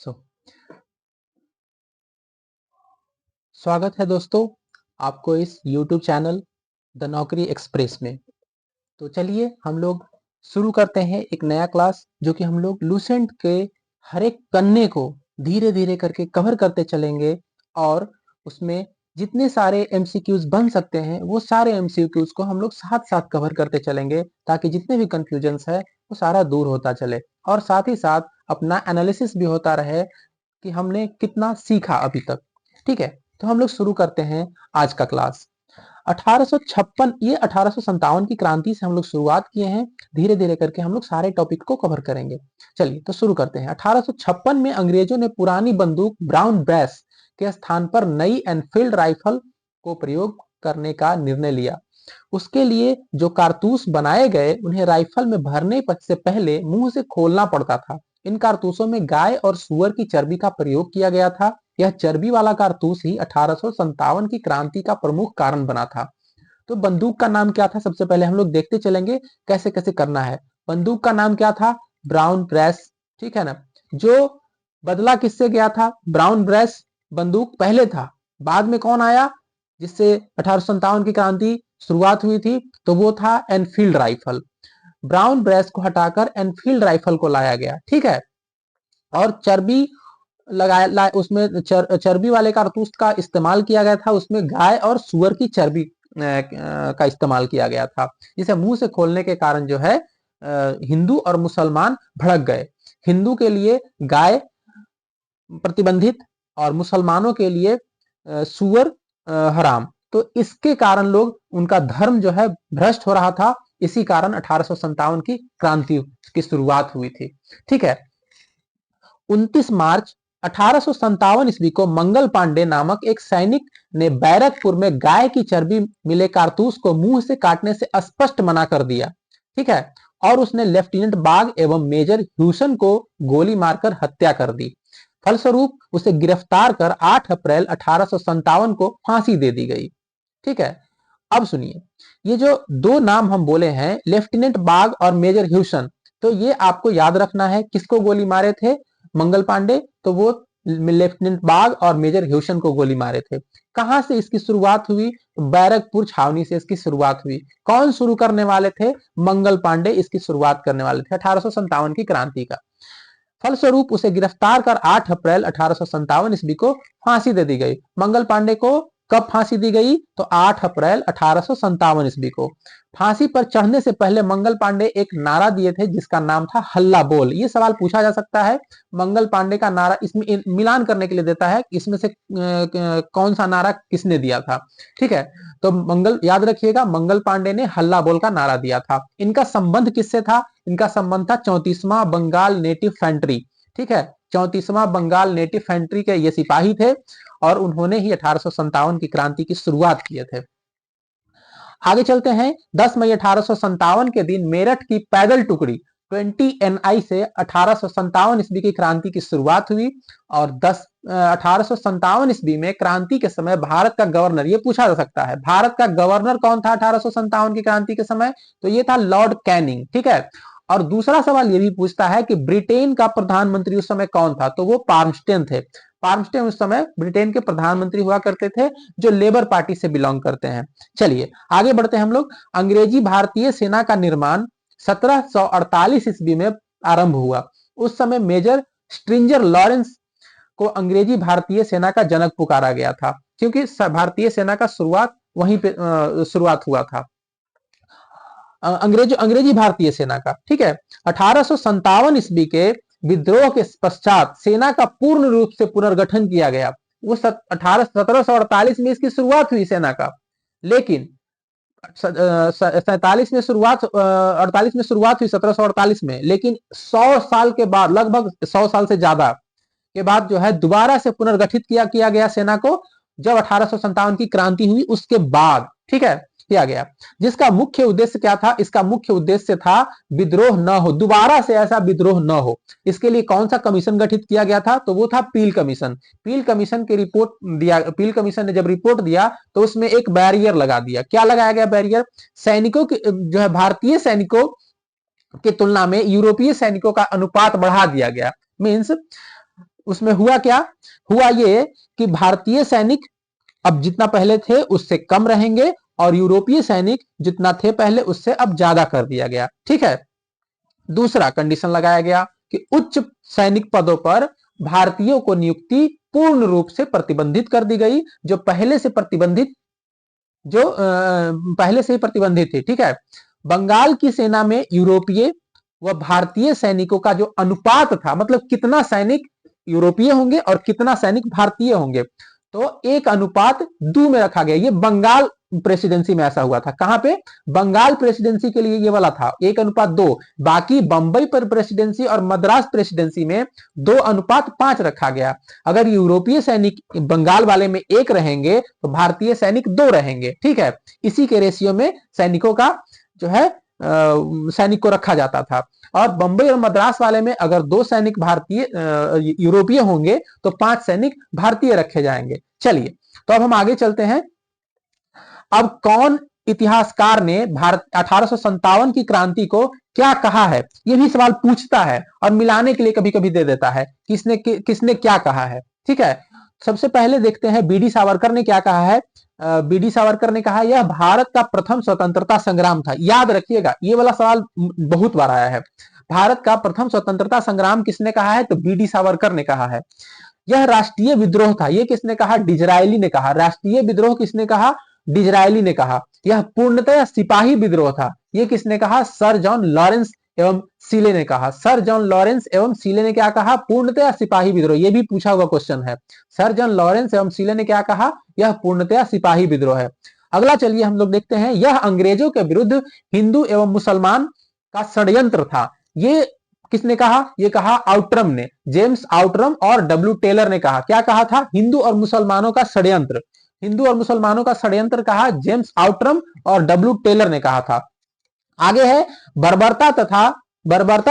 सो स्वागत है दोस्तों आपको इस YouTube चैनल द नौकरी एक्सप्रेस में। तो चलिए हम लोग शुरू करते हैं एक नया क्लास, जो कि हम लोग लूसेंट के हर एक पन्ने को धीरे धीरे करके कवर करते चलेंगे और उसमें जितने सारे MCQs बन सकते हैं वो सारे MCQs को हम लोग साथ साथ कवर करते चलेंगे, ताकि जितने भी कंफ्यूजन्स है वो सारा दूर होता चले और साथ ही साथ अपना एनालिसिस भी होता रहे कि हमने कितना सीखा अभी तक। ठीक है, तो हम लोग शुरू करते हैं आज का क्लास। 1856 ये 1857 की क्रांति से हम लोग शुरुआत किए हैं, धीरे धीरे करके हम लोग सारे टॉपिक को कवर करेंगे। चलिए तो शुरू करते हैं। 1856 में अंग्रेजों ने पुरानी बंदूक ब्राउन ब्रेस के स्थान पर नई एनफील्ड राइफल को प्रयोग करने का निर्णय लिया। उसके लिए जो कारतूस बनाए गए उन्हें राइफल में भरने से पहले मुंह से खोलना पड़ता था। इन कारतूसों में गाय और सुअर की चर्बी का प्रयोग किया गया था। यह चर्बी वाला कारतूस ही 1857 की क्रांति का प्रमुख कारण बना था। तो बंदूक का नाम क्या था, सबसे पहले हम लोग देखते चलेंगे कैसे कैसे करना है। बंदूक का नाम क्या था? Brown brace. ठीक है ना। जो बदला किससे गया था? ब्राउन ब्रेस बंदूक पहले था, बाद में कौन आया जिससे 1857 की क्रांति शुरुआत हुई थी? तो वो था एनफील्ड राइफल। ब्राउन ब्रेस को हटाकर एनफील्ड राइफल को लाया गया। ठीक है, और चर्बी लगाया उसमें चर्बी वाले कारतूस का इस्तेमाल किया गया था। उसमें गाय और सुअर की चर्बी का इस्तेमाल किया गया था, जिसे मुंह से खोलने के कारण जो है हिंदू और मुसलमान भड़क गए। हिंदू के लिए गाय प्रतिबंधित और मुसलमानों के लिए सुअर हराम। तो इसके कारण लोग, उनका धर्म जो है भ्रष्ट हो रहा था। इसी कारण 1857 की क्रांति की शुरुआत हुई थी। ठीक है, 29 मार्च 1857 ईस्वी को मंगल पांडे नामक एक सैनिक ने बैरकपुर में गाय की चर्बी मिले कारतूस को मुंह से काटने से स्पष्ट मना कर दिया। ठीक है, और उसने लेफ्टिनेंट बाग एवं मेजर ह्यूसन को गोली मारकर हत्या कर दी। फलस्वरूप उसे गिरफ्तार कर 8 अप्रैल 1857 को फांसी दे दी गई। ठीक है, अब सुनिए, ये जो दो नाम हम बोले हैं, लेफ्टिनेंट बाग और मेजर ह्यूसन, तो ये आपको याद रखना है। किसको गोली मारे थे? मंगल पांडे। तो वो लेफ्टिनेंट बाग और मेजर ह्यूसन को गोली मारे थे। कहां से इसकी शुरुआत हुई? बैरकपुर छावनी से इसकी शुरुआत हुई। कौन शुरू करने वाले थे? मंगल पांडे इसकी शुरुआत करने वाले थे 1857 की क्रांति का। फलस्वरूप उसे गिरफ्तार कर 8 अप्रैल 1857 ईस्वी को फांसी दे दी गई। मंगल पांडे को कब फांसी दी गई? तो 8 अप्रैल 1857 ईस्वी को। फांसी पर चढ़ने से पहले मंगल पांडे एक नारा दिए थे, जिसका नाम था हल्ला बोल। ये सवाल पूछा जा सकता है, मंगल पांडे का नारा इसमें मिलान करने के लिए देता है, इसमें से कौन सा नारा किसने दिया था। ठीक है, तो मंगल याद रखिएगा, मंगल पांडे ने हल्ला बोल का नारा दिया था। इनका संबंध किससे था? इनका संबंध था 34वां बंगाल नेटिव फैंट्री। ठीक है, 34वां बंगाल नेटिव फैंट्री के ये सिपाही थे और उन्होंने ही 1857 की क्रांति की शुरुआत किए थे। आगे चलते हैं। 10 मई 1857 के दिन मेरठ की पैदल टुकड़ी 20 NI से 1857 ईस्वी की क्रांति की शुरुआत हुई और 1857 ईस्वी में क्रांति के समय भारत का गवर्नर, ये पूछा जा सकता है, भारत का गवर्नर कौन था 1857 की क्रांति के समय? तो ये था लॉर्ड कैनिंग। ठीक है, और दूसरा सवाल ये भी पूछता है कि ब्रिटेन का प्रधानमंत्री उस समय कौन था? तो वो पार्मस्टेन थे। पार्मस्टेन उस समय ब्रिटेन के प्रधानमंत्री हुआ करते थे, जो लेबर पार्टी से बिलोंग करते हैं। चलिए आगे बढ़ते हैं हम लोग। अंग्रेजी भारतीय सेना का निर्माण 1748 ईस्वी में आरंभ हुआ। उस समय मेजर स्ट्रिंजर लॉरेंस को अंग्रेजी भारतीय सेना का जनक पुकारा गया था, क्योंकि भारतीय सेना का शुरुआत वहीं पे शुरुआत हुआ था, अंग्रेजी भारतीय सेना का। ठीक है, 1857 ईस्वी के विद्रोह के पश्चात सेना का पूर्ण रूप से पुनर्गठन किया गया। वो 1748 में इसकी शुरुआत हुई सेना का, लेकिन 47 में शुरुआत 48 में शुरुआत हुई 1748 में, लेकिन 100 साल के बाद, लगभग 100 साल से ज्यादा के बाद जो है दोबारा से पुनर्गठित किया गया सेना को, जब 1857 की क्रांति हुई उसके बाद। ठीक है, किया गया, जिसका मुख्य उद्देश्य क्या था? इसका मुख्य उद्देश्य था विद्रोह न हो, दोबारा से ऐसा विद्रोह न हो। इसके लिए कौन सा कमीशन गठित किया गया था? तो वो था पील कमीशन। पील कमीशन की रिपोर्ट दिया, पील कमीशन ने जब रिपोर्ट दिया तो उसमें एक बैरियर लगा दिया। क्या लगाया गया बैरियर? सैनिकों की जो है, भारतीय सैनिकों की तुलना में यूरोपीय सैनिकों का अनुपात बढ़ा दिया गया। मीन्स उसमें हुआ क्या, हुआ ये कि भारतीय सैनिक अब जितना पहले थे उससे कम रहेंगे और यूरोपीय सैनिक जितना थे पहले उससे अब ज्यादा कर दिया गया। ठीक है। दूसरा कंडीशन लगाया गया कि उच्च सैनिक पदों पर भारतीयों को नियुक्ति पूर्ण रूप से प्रतिबंधित कर दी गई, जो पहले से प्रतिबंधित जो पहले से ही प्रतिबंधित थी। ठीक है। बंगाल की सेना में यूरोपीय व भारतीय सैनिकों का जो अनुपात था, मतलब कितना सैनिक यूरोपीय होंगे और कितना सैनिक भारतीय होंगे, तो 1:2 में रखा गया। ये बंगाल प्रेसिडेंसी में ऐसा हुआ था। कहां पे, बंगाल प्रेसिडेंसी के लिए ये वाला था 1:2। बाकी बंबई पर प्रेसिडेंसी और मद्रास प्रेसिडेंसी में 2:5 रखा गया। अगर यूरोपीय सैनिक बंगाल वाले में 1 रहेंगे तो भारतीय सैनिक 2 रहेंगे। ठीक है। इसी के रेशियो में सैनिकों का जो है सैनिक को रखा जाता था। और बंबई और मद्रास वाले में अगर 2 सैनिक भारतीय यूरोपीय होंगे तो 5 सैनिक भारतीय रखे जाएंगे। चलिए, तो अब हम आगे चलते हैं। अब कौन इतिहासकार ने भारत 1857 की क्रांति को क्या कहा है, यह भी सवाल पूछता है और मिलाने के लिए कभी कभी दे देता है किसने क्या कहा है। ठीक है। सबसे पहले देखते हैं बी डी सावरकर ने क्या कहा है। बी डी सावरकर ने कहा यह भारत का प्रथम स्वतंत्रता संग्राम था। याद रखिएगा, ये वाला सवाल बहुत बार आया है। भारत का प्रथम स्वतंत्रता संग्राम किसने कहा है, तो बी डी सावरकर ने कहा है। यह राष्ट्रीय विद्रोह था, ये किसने कहा, डिजरायली ने कहा। राष्ट्रीय विद्रोह किसने कहा, डिजरायली ने कहा। यह पूर्णतः सिपाही विद्रोह था, ये किसने कहा, सर जॉन लॉरेंस एवं सीले ने कहा। सर जॉन लॉरेंस एवं सीले ने क्या कहा, पूर्णतः सिपाही विद्रोह। ये भी पूछा हुआ क्वेश्चन है। सर जॉन लॉरेंस एवं सीले ने क्या कहा, यह पूर्णतः सिपाही विद्रोह है। अगला चलिए हम लोग देखते हैं, यह अंग्रेजों के विरुद्ध हिंदू एवं मुसलमान का षड्यंत्र था। ये किसने कहा, ये कहा आउट्रम ने, जेम्स आउट्रम और डब्ल्यू टेलर ने कहा। क्या कहा था, हिंदू और मुसलमानों का षड्यंत्र। हिंदू और मुसलमानों का षड्यंत्र कहा जेम्स आउट्रम और डब्ल्यू टेलर ने कहा था। आगे है बर्बरता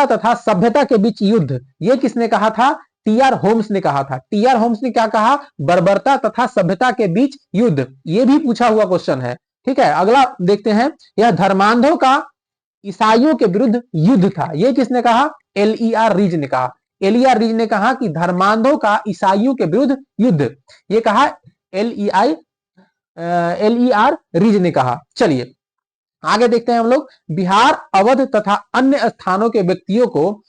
तथा सभ्यता के बीच युद्ध। ये किसने कहा था, टी आर होम्स ने कहा था। टी आर होम्स ने क्या कहा, बर्बरता तथा सभ्यता के बीच युद्ध। ये भी पूछा हुआ क्वेश्चन है। ठीक है। अगला देखते हैं, यह धर्मांधों का ईसाइयों के विरुद्ध युद्ध था। ये किसने कहा, एल ई आर रीज ने कहा। एल ई आर रीज ने कहा कि धर्मांधों का ईसाइयों के विरुद्ध युद्ध, ये कहा एल ई आर रीज ने कहा। चलिए आगे देखते हैं हम लोग, बिहार, अवध तथा अन्य स्थानों के व्यक्तियों को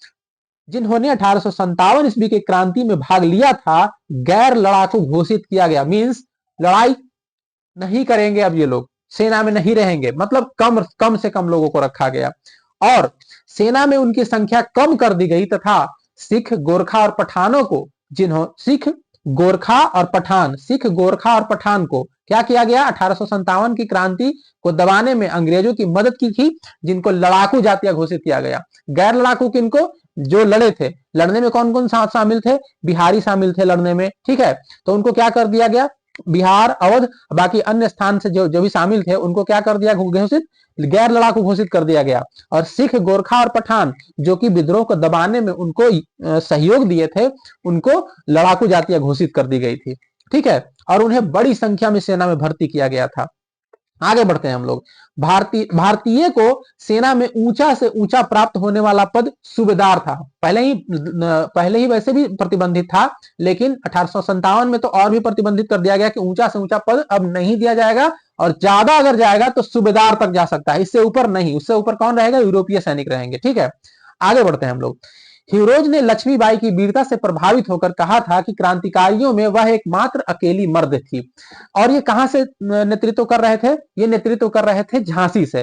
जिन्होंने 1857 ईस्वी की क्रांति में भाग लिया था गैर लड़ाकू घोषित किया गया। मींस लड़ाई नहीं करेंगे, अब ये लोग सेना में नहीं रहेंगे, मतलब कम से कम लोगों को रखा गया और सेना में उनकी संख्या कम कर दी गई तथा सिख, गोरखा और पठानों को सिख, गोरखा और पठान को क्या किया गया, 1857 की क्रांति को दबाने में अंग्रेजों की मदद की थी, जिनको लड़ाकू जातियां घोषित किया गया। गैर लड़ाकू किनको, जो लड़े थे, लड़ने में कौन कौन शामिल थे, बिहारी शामिल थे लड़ने में। ठीक है। तो उनको क्या कर दिया गया, बिहार, अवध, बाकी अन्य स्थान से जो भी शामिल थे उनको क्या कर दिया, घोषित, गैर लड़ाकू घोषित कर दिया गया। और सिख, गोरखा और पठान जो कि विद्रोह को दबाने में उनको सहयोग दिए थे, उनको लड़ाकू जातियां घोषित कर दी गई थी। ठीक है। और उन्हें बड़ी संख्या में सेना में भर्ती किया गया था। आगे बढ़ते हैं हम लोग, भारतीय को सेना में ऊंचा से ऊंचा प्राप्त होने वाला पद सूबेदार था। पहले ही वैसे भी प्रतिबंधित था, लेकिन 1857 में तो और भी प्रतिबंधित कर दिया गया कि ऊंचा से ऊंचा पद अब नहीं दिया जाएगा और ज्यादा अगर जाएगा तो सूबेदार तक जा सकता है, इससे ऊपर नहीं। उससे ऊपर कौन रहेगा, यूरोपीय सैनिक रहेंगे। ठीक है। आगे बढ़ते हैं हम लोग, हीरोज ने लक्ष्मीबाई की वीरता से प्रभावित होकर कहा था कि क्रांतिकारियों में वह एकमात्र अकेली मर्द थी। और ये कहां से नेतृत्व कर रहे थे, ये नेतृत्व कर रहे थे झांसी से।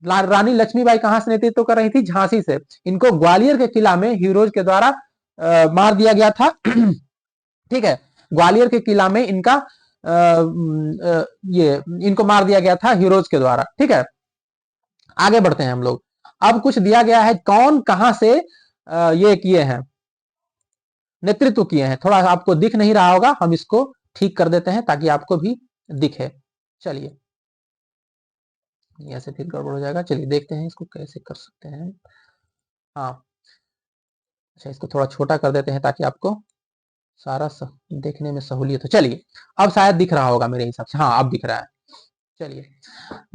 रानी लक्ष्मीबाई कहां से नेतृत्व कर रही थी, झांसी से। इनको ग्वालियर के किला में हीरोज के द्वारा मार दिया गया था। ठीक है। ग्वालियर के किला में इनको मार दिया गया था हीरोज के द्वारा। ठीक है। आगे बढ़ते हैं हम लोग, अब कुछ दिया गया है, कौन कहां से ये किए हैं, नेतृत्व किए हैं। थोड़ा आपको दिख नहीं रहा होगा, हम इसको ठीक कर देते हैं ताकि आपको भी दिखे। चलिए, ऐसे फिर गड़बड़ हो जाएगा। चलिए देखते हैं इसको कैसे कर सकते हैं। हाँ, अच्छा, इसको थोड़ा छोटा कर देते हैं ताकि आपको सारा देखने में सहूलियत हो। चलिए, अब शायद दिख रहा होगा मेरे हिसाब से। हाँ, अब दिख रहा है। चलिए,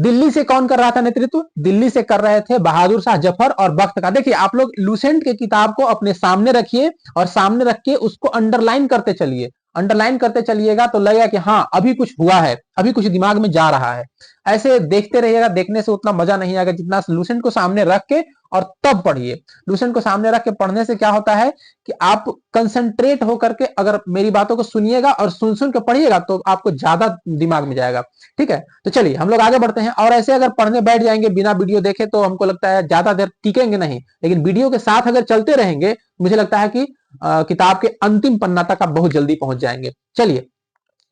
दिल्ली से कौन कर रहा था नेतृत्व? दिल्ली से कर रहे थे बहादुर शाह जफर और बख्त खां। देखिए आप लोग लूसेंट के किताब को अपने सामने रखिए और सामने रख के उसको अंडरलाइन करते चलिए। अंडरलाइन करते चलिएगा तो लगेगा कि हाँ अभी कुछ हुआ है, अभी कुछ दिमाग में जा रहा है। ऐसे देखते रहिएगा, देखने से उतना मजा नहीं आएगा जितना लूसेंट को सामने रख के और तब पढ़िए। लूसेंट को सामने रख के पढ़ने से क्या होता है कि आप कंसंट्रेट होकर के अगर मेरी बातों को सुनिएगा और सुन सुन के पढ़िएगा तो आपको ज्यादा दिमाग में जाएगा। ठीक है, तो चलिए हम लोग आगे बढ़ते हैं। और ऐसे अगर पढ़ने बैठ जाएंगे बिना वीडियो देखे तो हमको लगता है ज्यादा देर टिकेंगे नहीं, लेकिन वीडियो के साथ अगर चलते रहेंगे मुझे लगता है कि किताब के अंतिम पन्ना तक आप बहुत जल्दी पहुंच जाएंगे। चलिए,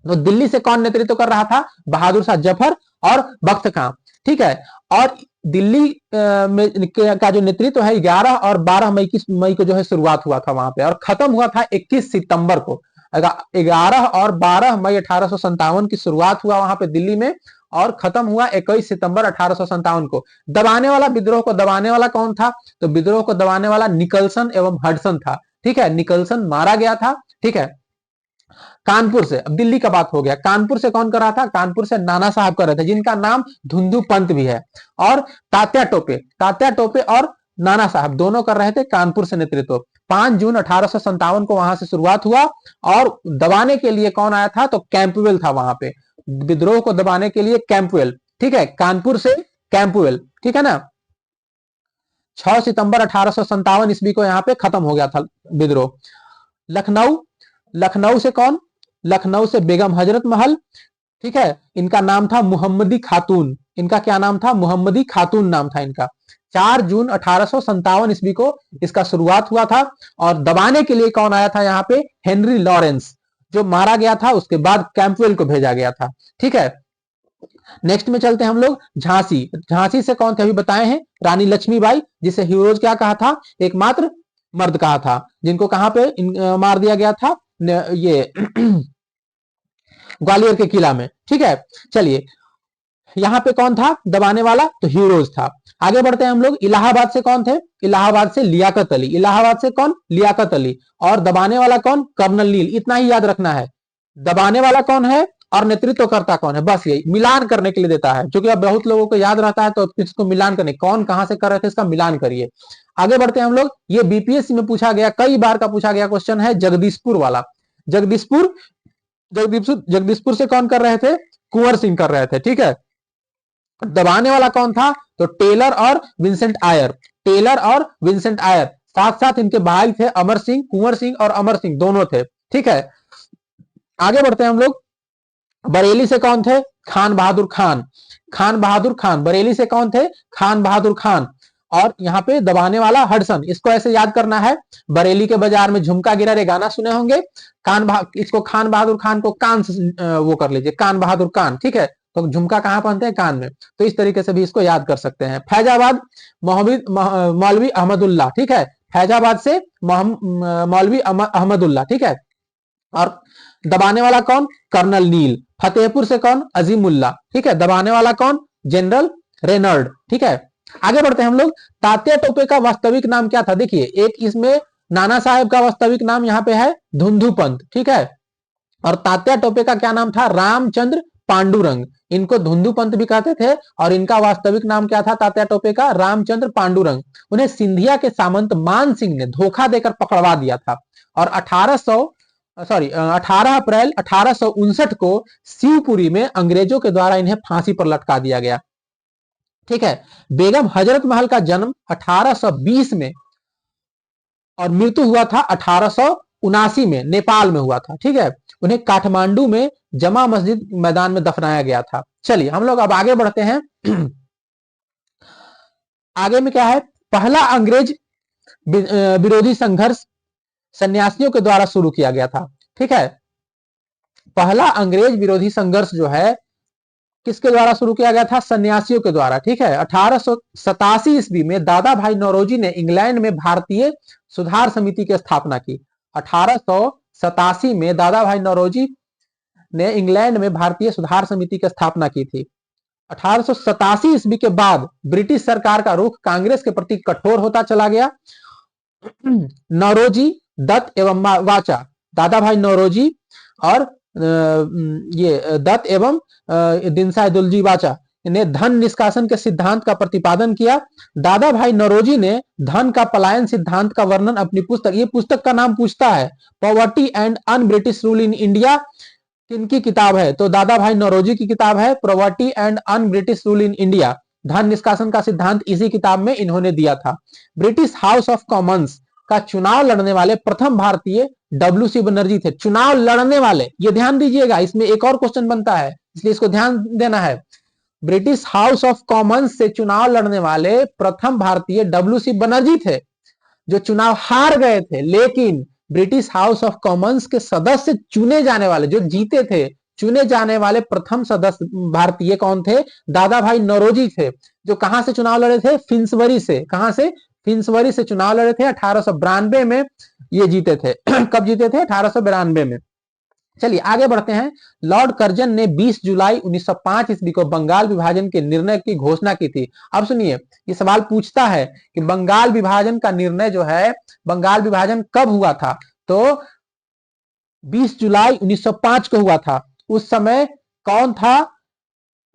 तो दिल्ली से कौन नेतृत्व कर रहा था? बहादुर शाह जफर और बख्त खां। ठीक है, और दिल्ली का जो नेतृत्व है 11 और 12 मई को जो है शुरुआत हुआ था वहां पे, और खत्म हुआ था 21 सितंबर को। 11 और 12 मई 1857 की शुरुआत हुआ वहां पे दिल्ली में और खत्म हुआ 21 सितंबर 1857 को। दबाने वाला, विद्रोह को दबाने वाला कौन था? तो विद्रोह को दबाने वाला निकलसन एवं हडसन था। ठीक है, निकलसन मारा गया था। ठीक है, कानपुर से, अब दिल्ली का बात हो गया, कानपुर से कौन कर रहा था? कानपुर से नाना साहब कर रहे थे, जिनका नाम धुंधु पंत भी है। और तात्या टोपे और नाना साहब दोनों कर रहे थे कानपुर से नेतृत्व। 5 जून 1857 को वहां से शुरुआत हुआ और दबाने के लिए कौन आया था? तो कैंपवेल था वहां पे, विद्रोह को दबाने के लिए कैंपवेल। ठीक है, कानपुर से कैंपवेल। ठीक है ना, 6 सितंबर 1857 ईस्वी को यहाँ पे खत्म हो गया था विद्रोह। लखनऊ से कौन? लखनऊ से बेगम हजरत महल। ठीक है, इनका नाम था मुहम्मदी खातून। इनका क्या नाम था? मुहम्मदी खातून नाम था इनका। 4 जून 1857 ईस्वी को इसका शुरुआत हुआ था और दबाने के लिए कौन आया था यहाँ पे? हेनरी लॉरेंस, जो मारा गया था, उसके बाद कैंपवेल को भेजा गया था। ठीक है, नेक्स्ट में चलते हैं हम लोग झांसी से कौन थे? अभी बताए हैं, रानी लक्ष्मीबाई, जिसे हीरोज क्या कहा था? एकमात्र मर्द कहा था, जिनको कहां पे मार दिया गया था? ये ग्वालियर के किला में। ठीक है, चलिए यहां पे कौन था दबाने वाला? तो हीरोज था। आगे बढ़ते हैं हम लोग। इलाहाबाद से कौन थे? इलाहाबाद से लियाकत अली। इलाहाबाद से कौन? लियाकत अली। और दबाने वाला कौन? कर्नल नील। इतना ही याद रखना है, दबाने वाला कौन है और नेतृत्वकर्ता कौन है, बस यही मिलान करने के लिए देता है, क्योंकि अब बहुत लोगों को याद रहता है तो इसको मिलान करने, कौन कहां से कर रहे थे इसका मिलान करिए। आगे बढ़ते हैं हम लोग। ये बीपीएससी में पूछा गया, कई बार का पूछा गया क्वेश्चन है, जगदीशपुर वाला। जगदीशपुर से कौन कर रहे थे? कुंवर सिंह कर रहे थे। ठीक है, दबाने वाला कौन था? तो टेलर और विंसेंट आयर। साथ साथ इनके भाई थे अमर सिंह, कुंवर सिंह और अमर सिंह दोनों थे। ठीक है, आगे बढ़ते हैं हम लोग। बरेली से कौन थे? खान बहादुर खान। बरेली से कौन थे? खान बहादुर खान। और यहाँ पे दबाने वाला हडसन। इसको ऐसे याद करना है, बरेली के बाजार में झुमका गिरा रे, गाना सुने होंगे। इसको खान बहादुर खान को कान से वो कर लीजिए, कान बहादुर कान। ठीक है, तो झुमका कहां पहनते हैं? कान में। तो इस तरीके से भी इसको याद कर सकते हैं। फैजाबाद मौलवी अहमदुल्ला। ठीक है, फैजाबाद से मौलवी अहमदुल्ला। ठीक है, और दबाने वाला कौन? कर्नल नील। फतेहपुर से कौन? अजीमुल्ला। ठीक है, दबाने वाला कौन? जनरल रेनर्ड। ठीक है, आगे बढ़ते हैं हम लोग। तात्या टोपे का वास्तविक नाम क्या था? देखिए, एक इसमें नाना साहेब का वास्तविक नाम यहाँ पे है धुंधु पंत। ठीक है, और तात्या टोपे का क्या नाम था? रामचंद्र पांडुरंग। इनको धुंधु पंत भी कहते थे और इनका वास्तविक नाम क्या था तात्या टोपे का? रामचंद्र पांडुरंग। उन्हें सिंधिया के सामंत मान सिंह ने धोखा देकर पकड़वा दिया था और 18 अप्रैल 1859 को शिवपुरी में अंग्रेजों के द्वारा इन्हें फांसी पर लटका दिया गया। ठीक है, बेगम हजरत महल का जन्म 1820 में और मृत्यु हुआ था 1879 में, नेपाल में हुआ था। ठीक है, उन्हें काठमांडू में जमा मस्जिद मैदान में दफनाया गया था। चलिए हम लोग अब आगे बढ़ते हैं। आगे में क्या है? पहला अंग्रेज विरोधी संघर्ष सन्यासियों के द्वारा शुरू किया गया था। ठीक है, पहला अंग्रेज विरोधी संघर्ष जो है किसके द्वारा शुरू किया गया था? सन्यासियों के द्वारा। ठीक है, 1887 ईस्वी में दादा भाई नौरोजी ने इंग्लैंड में भारतीय सुधार समिति की स्थापना की। 1887 में दादा भाई नौरोजी ने इंग्लैंड में भारतीय सुधार समिति की स्थापना की थी। 1887 ईस्वी के बाद ब्रिटिश सरकार का रुख कांग्रेस के प्रति कठोर होता चला गया। नौरोजी, दत्त एवं वाचा, दादा भाई नौरोजी और ये दत्त एवं दिनसाई दुलजी वाचा ने धन निष्कासन के सिद्धांत का प्रतिपादन किया। दादा भाई नौरोजी ने धन का पलायन सिद्धांत का वर्णन अपनी पुस्तक, ये पुस्तक का नाम पूछता है, poverty and un British rule in India, किनकी किताब है? तो दादा भाई नौरोजी की किताब है poverty and un British rule in India. धन निष्कासन का सिद्धांत इसी किताब में इन्होंने दिया था। ब्रिटिश हाउस ऑफ कॉमन्स का चुनाव लड़ने वाले प्रथम भारतीय डब्ल्यू.सी. बनर्जी थे। चुनाव लड़ने वाले, ये ध्यान दीजिएगा, इसमें एक और क्वेश्चन बनता है, इसलिए इसको ध्यान देना है। ब्रिटिश हाउस ऑफ कॉमन्स से चुनाव लड़ने वाले प्रथम भारतीय डब्ल्यू.सी. बनर्जी थे, जो चुनाव हार गए थे, लेकिन ब्रिटिश हाउस ऑफ कॉमन्स के सदस्य चुने जाने वाले, जो जीते थे, चुने जाने वाले प्रथम सदस्य भारतीय कौन थे? दादा भाई नौरोजी थे, जो कहां से चुनाव लड़े थे? फिंसबरी से। कहां से? फिंसबरी से चुनाव लड़े थे। 1892 में ये जीते थे। कब जीते थे? 1892 में। चलिए आगे बढ़ते हैं। लॉर्ड कर्जन ने 20 जुलाई 1905 ईस्वी को बंगाल विभाजन के निर्णय की घोषणा की थी। अब सुनिए, ये सवाल पूछता है कि बंगाल विभाजन का निर्णय जो है, बंगाल विभाजन कब हुआ था? तो 20 जुलाई 1905 को हुआ था। उस समय कौन था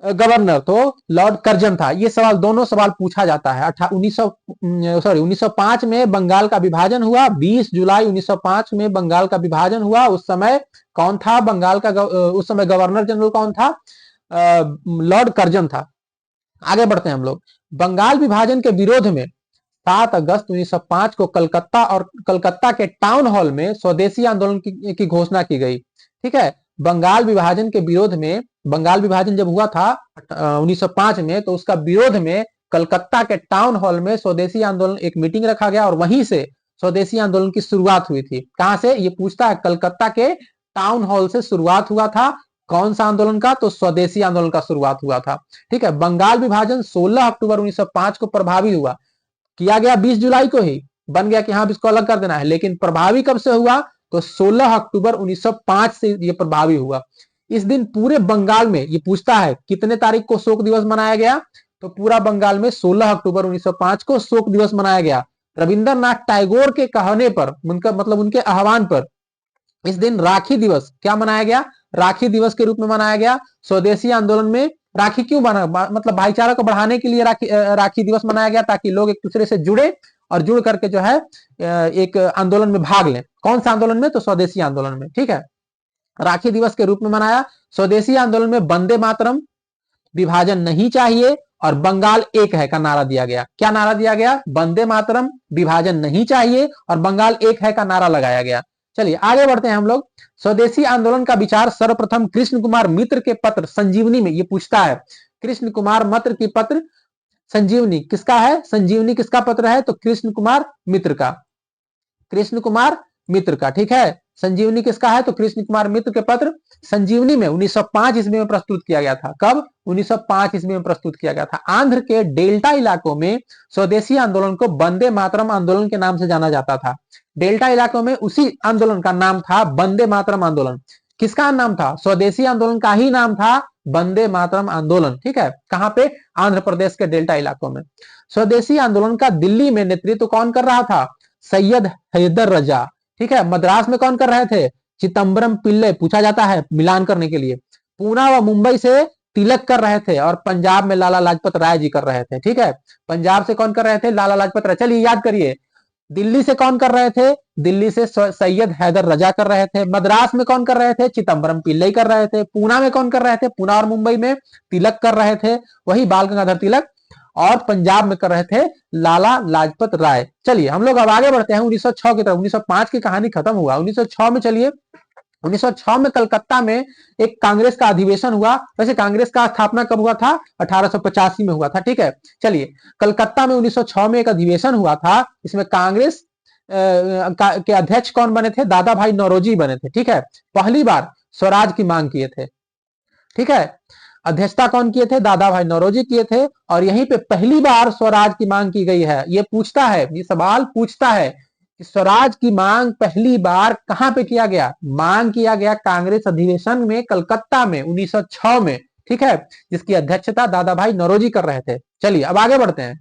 गवर्नर? तो लॉर्ड कर्जन था। ये सवाल, दोनों सवाल पूछा जाता है। 1905 में बंगाल का विभाजन हुआ। 20 जुलाई 1905 में बंगाल का विभाजन हुआ। उस समय कौन था बंगाल का उस समय गवर्नर जनरल कौन था? लॉर्ड कर्जन था। आगे बढ़ते हैं हम लोग। बंगाल विभाजन के विरोध में 7 अगस्त 1905 को कलकत्ता के टाउन हॉल में स्वदेशी आंदोलन की घोषणा की गई। ठीक है, बंगाल विभाजन के विरोध में, बंगाल विभाजन जब हुआ था 1905 में, तो उसका विरोध में कलकत्ता के टाउन हॉल में स्वदेशी आंदोलन, एक मीटिंग रखा गया और वहीं से स्वदेशी आंदोलन की शुरुआत हुई थी। कहां से? ये पूछता है, कलकत्ता के टाउन हॉल से शुरुआत हुआ था। कौन सा आंदोलन का? तो स्वदेशी आंदोलन का शुरुआत हुआ था। ठीक है, बंगाल विभाजन 16 अक्टूबर 1905 को प्रभावी हुआ। किया गया 20 जुलाई को ही, बन गया कि हाँ इसको अलग कर देना है, लेकिन प्रभावी कब से हुआ? तो 16 अक्टूबर 1905 से ये प्रभावी हुआ। इस दिन पूरे बंगाल में, ये पूछता है कितने तारीख को शोक दिवस मनाया गया? तो पूरा बंगाल में 16 अक्टूबर 1905 को शोक दिवस मनाया गया। रविंद्रनाथ टैगोर के कहने पर, उनका मतलब उनके आह्वान पर, इस दिन राखी दिवस क्या मनाया गया? राखी दिवस के रूप में मनाया गया। स्वदेशी आंदोलन में राखी क्यों बना? मतलब भाईचारा को बढ़ाने के लिए राखी दिवस मनाया गया, ताकि लोग एक दूसरे से जुड़े और जुड़ करके जो है एक आंदोलन में भाग लें। कौन सा आंदोलन में? तो स्वदेशी आंदोलन में। ठीक है, राखी दिवस के रूप में मनाया। स्वदेशी आंदोलन में वंदे मातरम, विभाजन नहीं चाहिए और बंगाल एक है का नारा दिया गया। क्या नारा दिया गया? वंदे मातरम, विभाजन नहीं चाहिए और बंगाल एक है का नारा लगाया गया। चलिए आगे बढ़ते हैं हम लोग। स्वदेशी आंदोलन का विचार सर्वप्रथम कृष्ण कुमार मित्र के पत्र संजीवनी में, ये पूछता है, कृष्ण कुमार मित्र की पत्र संजीवनी किसका है? संजीवनी किसका पत्र है? तो कृष्ण कुमार मित्र का, कृष्ण कुमार मित्र का। ठीक है, संजीवनी किसका है? तो कृष्ण कुमार मित्र के पत्र संजीवनी में 1905 ईस्वी में प्रस्तुत किया गया था। कब? 1905 ईस्वी में प्रस्तुत किया गया था। आंध्र के डेल्टा इलाकों में स्वदेशी आंदोलन को वंदे मातरम आंदोलन के नाम से जाना जाता था। डेल्टा इलाकों में उसी आंदोलन का नाम था वंदे मातरम आंदोलन। किसका नाम था? स्वदेशी आंदोलन का ही नाम था वंदे मातरम आंदोलन। ठीक है, कहां पे? आंध्र प्रदेश के डेल्टा इलाकों में। स्वदेशी आंदोलन का दिल्ली में नेतृत्व कौन कर रहा था? सैयद हैदर रजा। ठीक है, मद्रास में कौन कर रहे थे? चिदम्बरम पिल्ले, पूछा जाता है मिलान करने के लिए। पूना व मुंबई से तिलक कर रहे थे और पंजाब में लाला लाजपत राय जी कर रहे थे। ठीक है, पंजाब से कौन कर रहे थे? लाला लाजपत राय। चलिए याद करिए, दिल्ली से कौन कर रहे थे? दिल्ली से सैयद हैदर रजा कर रहे थे। मद्रास में कौन कर रहे थे? चिदम्बरम पिल्लई कर रहे थे। पूना में कौन कर रहे थे? पूना और मुंबई में तिलक कर रहे थे, वही बाल गंगाधर तिलक। और पंजाब में कर रहे थे लाला लाजपत राय। चलिए हम लोग अब आगे बढ़ते हैं 1906 की तरफ। 1905 की कहानी खत्म हुआ। 1906 में चलिए, 1906 में कलकत्ता में एक कांग्रेस का अधिवेशन हुआ। वैसे कांग्रेस का स्थापना कब हुआ था? 1885 में हुआ था। ठीक है, चलिए कलकत्ता में 1906 में एक अधिवेशन हुआ था। इसमें कांग्रेस के अध्यक्ष कौन बने थे? दादा भाई नौरोजी बने थे। ठीक है, पहली बार स्वराज की मांग किए थे। ठीक है, अध्यक्षता कौन किए थे? दादा भाई नौरोजी किए थे। और यहीं पे पहली बार स्वराज की मांग की गई है। ये पूछता है, ये सवाल पूछता है कि स्वराज की मांग पहली बार कहां पे किया गया? मांग किया गया कांग्रेस अधिवेशन में कलकत्ता में 1906 में। ठीक है, जिसकी अध्यक्षता दादा भाई नौरोजी कर रहे थे। चलिए अब आगे बढ़ते हैं।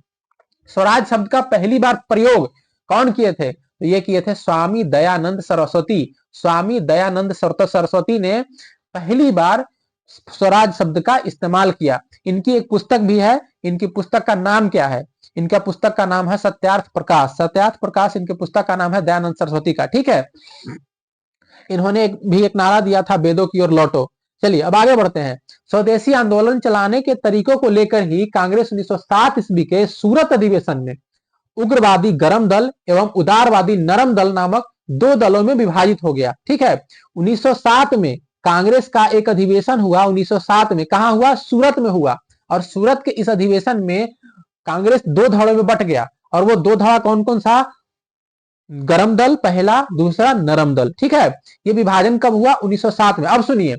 स्वराज शब्द का पहली बार प्रयोग कौन किए थे? तो ये किए थे स्वामी दयानंद सरस्वती। स्वामी दयानंद सरस्वती ने पहली बार स्वराज शब्द का इस्तेमाल किया। इनकी एक पुस्तक भी है, इनकी पुस्तक का नाम क्या है? इनका पुस्तक का नाम है सत्यार्थ प्रकाश। सत्यार्थ प्रकाश इनके पुस्तक का नाम है दयानंद सरस्वती का, ठीक है। इन्होंने एक नारा दिया था, वेदों की ओर लौटो। चलिए अब आगे बढ़ते हैं। स्वदेशी आंदोलन चलाने के तरीकों को लेकर ही कांग्रेस 1907 ईस्वी के सूरत अधिवेशन में उग्रवादी गरम दल एवं उदारवादी नरम दल नामक दो दलों में विभाजित हो गया, ठीक है। 1907 में कांग्रेस का एक अधिवेशन हुआ। 1907 में कहा हुआ? सूरत में हुआ। और सूरत के इस अधिवेशन में कांग्रेस दो धड़ों में बट गया। और वो दो धड़ा कौन कौन सा? गरम दल पहला, दूसरा नरम दल, ठीक है। ये विभाजन कब हुआ? 1907 में। अब सुनिए,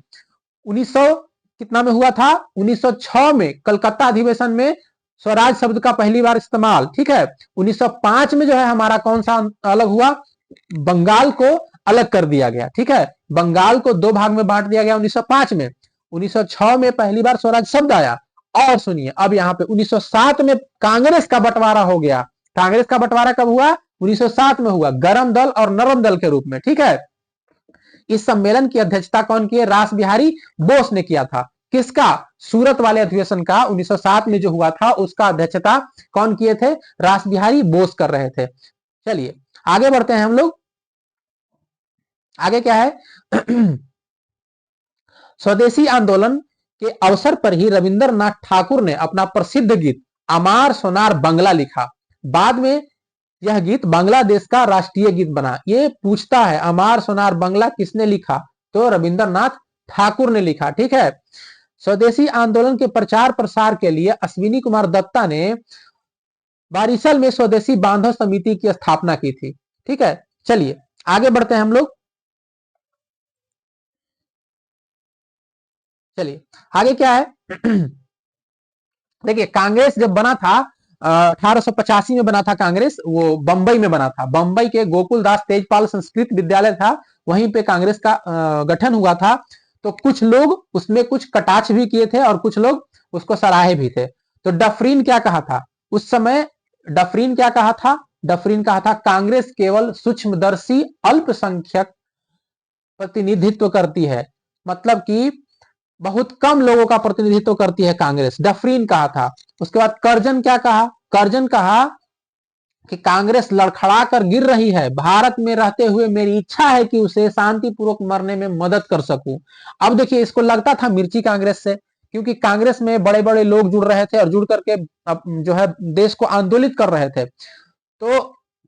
1900 कितना में हुआ था? 1906 में कलकत्ता अधिवेशन में स्वराज शब्द का पहली बार इस्तेमाल, ठीक है। 1905 में जो है हमारा कौन सा अलग हुआ? बंगाल को अलग कर दिया गया, ठीक है। बंगाल को दो भाग में बांट दिया गया 1905 में। 1906 में पहली बार स्वराज शब्द आया। और सुनिए, अब यहाँ पे 1907 में कांग्रेस का बंटवारा हो गया। कांग्रेस का बंटवारा कब हुआ? 1907 में हुआ, गरम दल और नरम दल के रूप में, ठीक है। इस सम्मेलन की अध्यक्षता कौन की? रास बिहारी बोस ने किया था। किसका? सूरत वाले अधिवेशन का 1907 में जो हुआ था उसका अध्यक्षता कौन किए थे? रास बिहारी बोस कर रहे थे। चलिए आगे बढ़ते हैं हम लोग। आगे क्या है? स्वदेशी आंदोलन के अवसर पर ही रविंद्रनाथ ठाकुर ने अपना प्रसिद्ध गीत अमार सोनार बंगला लिखा। बाद में यह गीत बांग्लादेश का राष्ट्रीय गीत बना। ये पूछता है अमार सोनार बंगला किसने लिखा? तो रविंद्रनाथ ठाकुर ने लिखा, ठीक है। स्वदेशी आंदोलन के प्रचार प्रसार के लिए अश्विनी कुमार दत्ता ने बारिशल में स्वदेशी बांधव समिति की स्थापना की थी, ठीक है। चलिए आगे बढ़ते हैं हम लोग। चलिए आगे क्या है? देखिए कांग्रेस जब बना था 1885 में बना था कांग्रेस, वो बंबई में बना था। बंबई के गोकुल दास तेजपाल संस्कृत विद्यालय था, वहीं पे कांग्रेस का गठन हुआ था। तो कुछ लोग उसमें कुछ कटाक्ष भी किए थे और कुछ लोग उसको सराहे भी थे। तो डफरीन क्या कहा था उस समय? डफरीन क्या कहा था? डफरीन कहा था कांग्रेस केवल सूक्ष्मदर्शी अल्पसंख्यक प्रतिनिधित्व करती है, मतलब कि बहुत कम लोगों का प्रतिनिधित्व करती है कांग्रेस, डफरीन कहा था। उसके बाद कर्जन क्या कहा? कर्जन कहा कि कांग्रेस लड़खड़ा कर गिर रही है, भारत में रहते हुए मेरी इच्छा है कि उसे शांतिपूर्वक मरने में मदद कर सकूं। अब देखिए इसको लगता था मिर्ची कांग्रेस से, क्योंकि कांग्रेस में बड़े बड़े लोग जुड़ रहे थे और जुड़ करके जो है देश को आंदोलित कर रहे थे। तो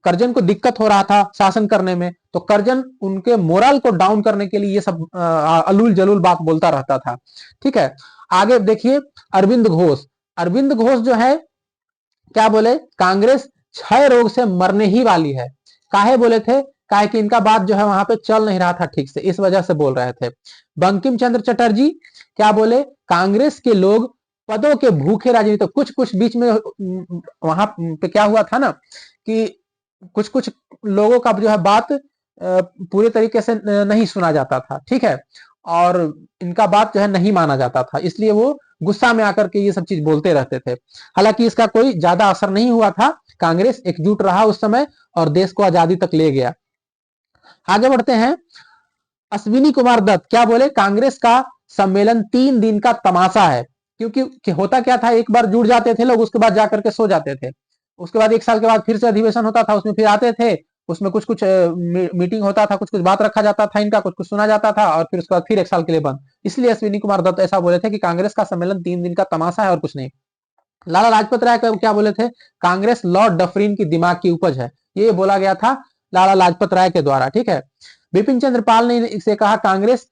कर्जन को दिक्कत हो रहा था शासन करने में। तो कर्जन उनके मोरल को डाउन करने के लिए ये सब अलूल जलूल बात बोलता रहता था, ठीक है। आगे देखिए अरविंद घोष। अरविंद घोष जो है क्या बोले? कांग्रेस क्षय रोग से मरने ही वाली है। काहे बोले थे? काहे कि इनका बात जो है वहां पे चल नहीं रहा था ठीक से, इस वजह से बोल रहे थे। बंकिम चंद्र चटर्जी क्या बोले? कांग्रेस के लोग पदों के भूखे राजनीति। कुछ कुछ बीच में वहां पे क्या हुआ था ना कि कुछ कुछ लोगों का जो है बात पूरे तरीके से नहीं सुना जाता था, ठीक है। और इनका बात जो है नहीं माना जाता था, इसलिए वो गुस्सा में आकर के ये सब चीज बोलते रहते थे। हालांकि इसका कोई ज्यादा असर नहीं हुआ था। कांग्रेस एकजुट रहा उस समय और देश को आजादी तक ले गया। आगे बढ़ते हैं। अश्विनी कुमार दत्त क्या बोले? कांग्रेस का सम्मेलन 3 दिन का तमाशा है। क्योंकि होता क्या था, एक बार जुड़ जाते थे लोग, उसके बाद जाकर के सो जाते थे। उसके बाद 1 साल के बाद फिर से अधिवेशन होता था, उसमें फिर आते थे, उसमें कुछ कुछ मीटिंग होता था, कुछ कुछ बात रखा जाता था इनका, कुछ कुछ सुना जाता था और फिर उसके बाद फिर 1 साल के लिए बंद। इसलिए अश्विनी कुमार दत्त ऐसा बोले थे कि कांग्रेस का सम्मेलन 3 दिन का तमाशा है और कुछ नहीं। लाला लाजपत राय क्या बोले थे? कांग्रेस लॉर्ड डफरीन की दिमाग की उपज है। ये बोला गया था लाला लाजपत राय के द्वारा, ठीक है। बिपिन चंद्र पाल ने इसे कहा कांग्रेस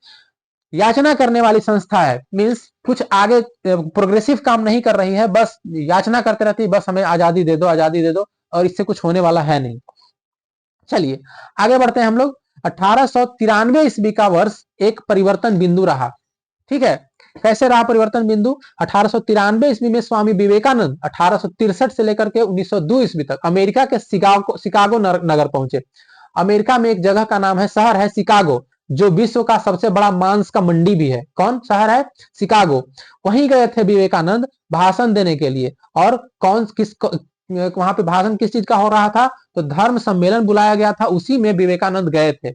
याचना करने वाली संस्था है, मींस कुछ आगे प्रोग्रेसिव काम नहीं कर रही है, बस याचना करते रहती है, बस हमें आजादी दे दो, आजादी दे दो, और इससे कुछ होने वाला है नहीं। चलिए आगे बढ़ते हैं हम लोग। 1893 ईस्वी का वर्ष एक परिवर्तन बिंदु रहा, ठीक है। कैसे रहा परिवर्तन बिंदु? 1893 ईस्वी में स्वामी विवेकानंद 1863 से लेकर के 1902 ईस्वी तक अमेरिका के शिकागो नगर पहुंचे। अमेरिका में एक जगह का नाम है, शहर है शिकागो, जो विश्व का सबसे बड़ा मांस का मंडी भी है। कौन शहर है? शिकागो। वहीं गए थे विवेकानंद भाषण देने के लिए। और वहां पे भाषण किस चीज का हो रहा था, तो धर्म सम्मेलन बुलाया गया था, उसी में विवेकानंद गए थे।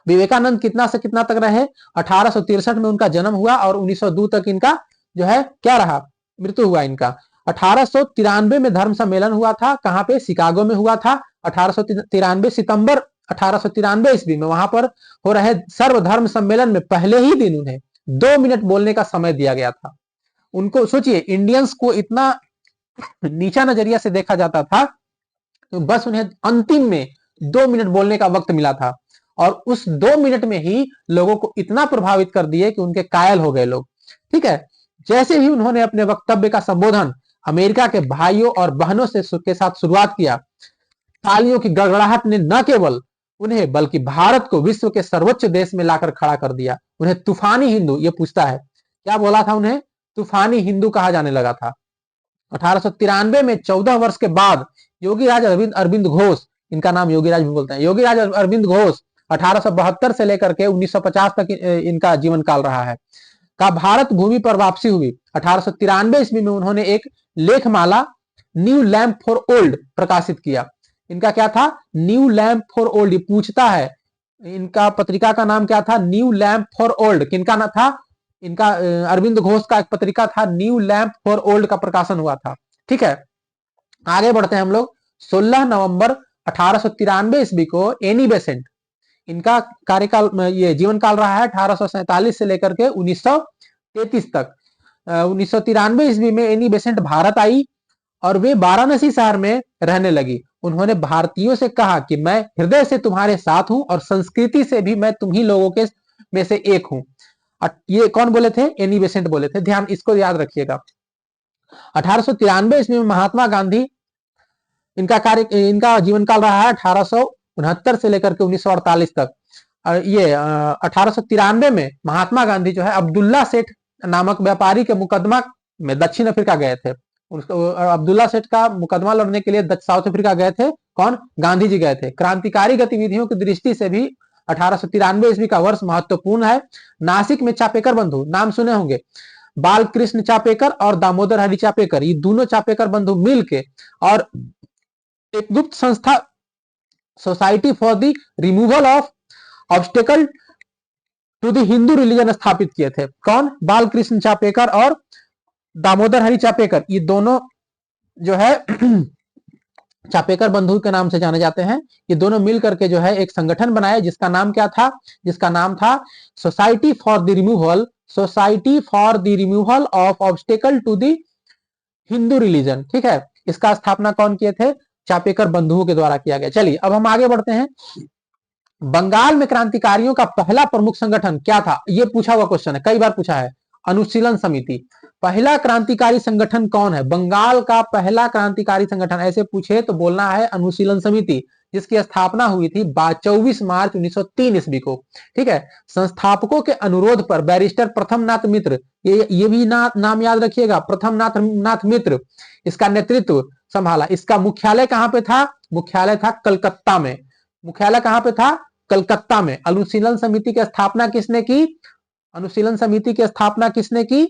विवेकानंद कितना से कितना तक रहे, 1863 में उनका जन्म हुआ और 1902 तक इनका जो है क्या रहा, मृत्यु हुआ इनका। 1893 में धर्म सम्मेलन हुआ था, कहां पे, शिकागो में हुआ था। 1893 सितंबर 1893 ईस्वी में वहां पर हो रहे सर्वधर्म सम्मेलन में पहले ही दिन उन्हें 2 मिनट बोलने का समय दिया गया था। उनको सोचिए, इंडियंस को इतना नीचा नजरिया से देखा जाता था, तो बस उन्हें अंतिम में 2 मिनट बोलने का वक्त मिला था, और उस 2 मिनट में ही लोगों को इतना प्रभावित कर दिए कि उनके कायल हो गए लोग। ठीक है, जैसे ही उन्होंने अपने वक्तव्य का संबोधन अमेरिका के भाइयों और बहनों से के साथ शुरुआत किया, तालियों की गड़गड़ाहट ने न केवल उन्हें बल्कि भारत को विश्व के सर्वोच्च देश में लाकर खड़ा कर दिया। उन्हें तूफानी हिंदू, ये पूछता है क्या बोला था, उन्हें तूफानी हिंदू कहा जाने लगा था। 1893 में 14 वर्ष के बाद योगीराज अरविंद अरविंद घोष, इनका नाम योगीराज भी बोलते हैं, योगीराज अरविंद घोष 1872 से लेकर के 1950 तक इनका जीवन काल रहा है, का भारत भूमि पर वापसी हुई। 1893 ईस्वी में उन्होंने एक लेखमाला न्यू लैम्प फॉर ओल्ड प्रकाशित किया। इनका क्या था, न्यू लैम्प फॉर ओल्ड। ये पूछता है इनका पत्रिका का नाम क्या था, न्यू लैम्प फॉर ओल्ड। किनका ना था, इनका अरविंद घोष का एक पत्रिका था न्यू लैम्प फॉर ओल्ड का प्रकाशन हुआ था। ठीक है, आगे बढ़ते हैं हम लोग। 16 नवंबर 1893 ईस्वी को एनी बेसेंट, इनका कार्यकाल, ये जीवन काल रहा है 1847 से लेकर के 1933 तक। 1993 ईस्वी में एनी बेसेंट भारत आई और वे वाराणसी शहर में रहने लगी। उन्होंने भारतीयों से कहा कि मैं हृदय से तुम्हारे साथ हूं और संस्कृति से भी मैं तुम्ही लोगों के में से एक हूं। ये कौन बोले थे, एनी बेसेंट बोले थे, ध्यान इसको याद रखिएगा। 1893 ईस्वी में महात्मा गांधी, इनका जीवन काल रहा है 1869 से लेकर के 1948 तक। ये 1893 में महात्मा गांधी जो है अब्दुल्ला सेठ नामक व्यापारी के मुकदमा में दक्षिण अफ्रीका गए थे। अब्दुल्ला सेठ का मुकदमा लड़ने के लिए साउथ अफ्रीका गए थे। कौन, गांधी जी गए थे। क्रांतिकारी गतिविधियों की दृष्टि से भी 1893 ईस्वी का वर्ष महत्वपूर्ण है। नासिक में चापेकर बंधु, नाम सुने होंगे, बाल कृष्ण चापेकर और दामोदर हरि चापेकर, ये दोनों चापेकर बंधु मिलके और एक गुप्त संस्था society for the removal of obstacle to the Hindu religion स्थापित किए थे। कौन, बाल कृष्ण चापेकर और दामोदर हरि चापेकर, ये दोनों जो है चापेकर बंधु के नाम से जाने जाते हैं। ये दोनों मिलकर के जो है एक संगठन बनाए, जिसका नाम क्या था, जिसका नाम था society for the removal of obstacle to the Hindu religion. ठीक है, इसका स्थापना कौन किए थे, चापेकर बंधुओं के द्वारा किया गया। चलिए अब हम आगे बढ़ते हैं। बंगाल में क्रांतिकारियों का पहला प्रमुख संगठन क्या था, यह पूछा हुआ क्वेश्चन है, कई बार पूछा है। अनुशीलन समिति। पहला क्रांतिकारी संगठन कौन है, बंगाल का पहला क्रांतिकारी संगठन, ऐसे पूछे तो बोलना है अनुशीलन समिति, जिसकी स्थापना हुई थी 24 मार्च 1903 ईस्वी को। ठीक है, संस्थापकों के अनुरोध पर बैरिस्टर प्रथमनाथ मित्र, ये भी नाम याद रखिएगा, प्रथमनाथ मित्र, इसका नेतृत्व संभाला। इसका मुख्यालय कहां पे था, मुख्यालय था कलकत्ता में। मुख्यालय कहां पे था, कलकत्ता में। अनुशीलन समिति की स्थापना किसने की, अनुशीलन समिति की स्थापना किसने की,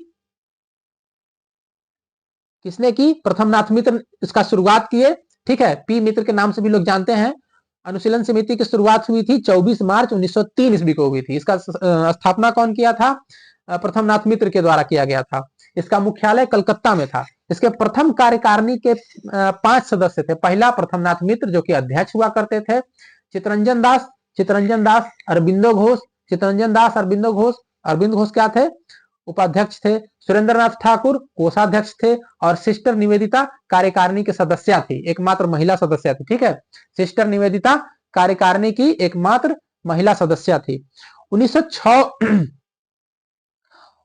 किसने की, प्रथमनाथ मित्र इसका शुरुआत किए। ठीक है, पी मित्र के नाम से भी लोग जानते हैं। अनुशीलन समिति की शुरुआत हुई थी 24 मार्च 1903 ईस्वी को हुई थी। इसका स्थापना कौन किया था, प्रथमनाथ मित्र के द्वारा किया गया था। इसका मुख्यालय कलकत्ता में था। इसके प्रथम कार्यकारिणी के 5 सदस्य थे। पहला प्रथमनाथ मित्र जो कि अध्यक्ष हुआ करते थे, चितरंजन दास, अरबिंदो घोष, चितरंजन दास, अरबिंदो घोष, अरविंद घोष क्या थे, उपाध्यक्ष थे। सुरेंद्रनाथ ठाकुर कोषाध्यक्ष थे और सिस्टर निवेदिता कार्यकारिणी के सदस्य थी, एकमात्र महिला सदस्य थी। ठीक है, सिस्टर निवेदिता कार्यकारिणी की एकमात्र महिला सदस्य थी।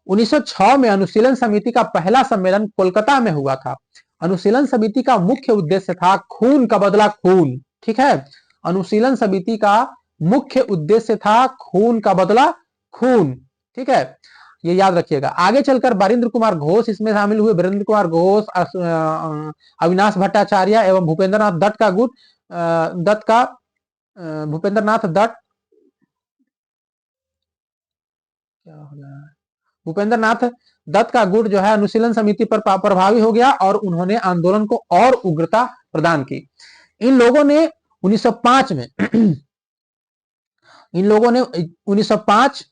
1906 में अनुशीलन समिति का पहला सम्मेलन कोलकाता में हुआ था। अनुशीलन समिति का मुख्य उद्देश्य था खून का बदला खून। ठीक है, अनुशीलन समिति का मुख्य उद्देश्य था खून का बदला खून। ठीक है, ये याद रखिएगा। आगे चलकर वीरेंद्र कुमार घोष इसमें शामिल हुए। वीरेंद्र कुमार घोष, अविनाश भट्टाचार्य एवं भूपेंद्रनाथ दत्त का गुट, भूपेंद्रनाथ दत्त, क्या हो रहा है, भूपेंद्र नाथ दत्त का गुट जो है अनुशीलन समिति पर प्रभावी हो गया और उन्होंने आंदोलन को और उग्रता प्रदान की। इन लोगों ने 1905 में इन लोगों ने 1905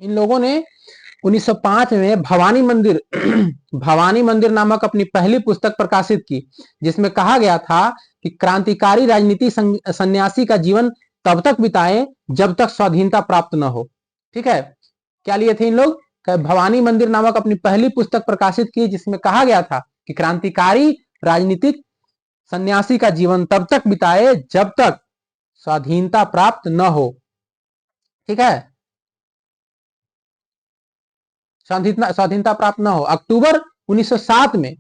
इन लोगों ने 1905 में भवानी मंदिर भवानी मंदिर नामक अपनी पहली पुस्तक प्रकाशित की, जिसमें कहा गया था कि क्रांतिकारी राजनीति सन्यासी का जीवन तब तक बिताए जब तक स्वाधीनता प्राप्त न हो। ठीक है, क्या लिए थे इन लोग? भवानी मंदिर नामक अपनी पहली पुस्तक प्रकाशित की, जिसमें कहा गया था कि क्रांतिकारी राजनीतिक सन्यासी का जीवन तब तक बिताए जब तक स्वाधीनता प्राप्त न हो। ठीक है, स्वाधीनता प्राप्त न हो। अक्टूबर 1907 में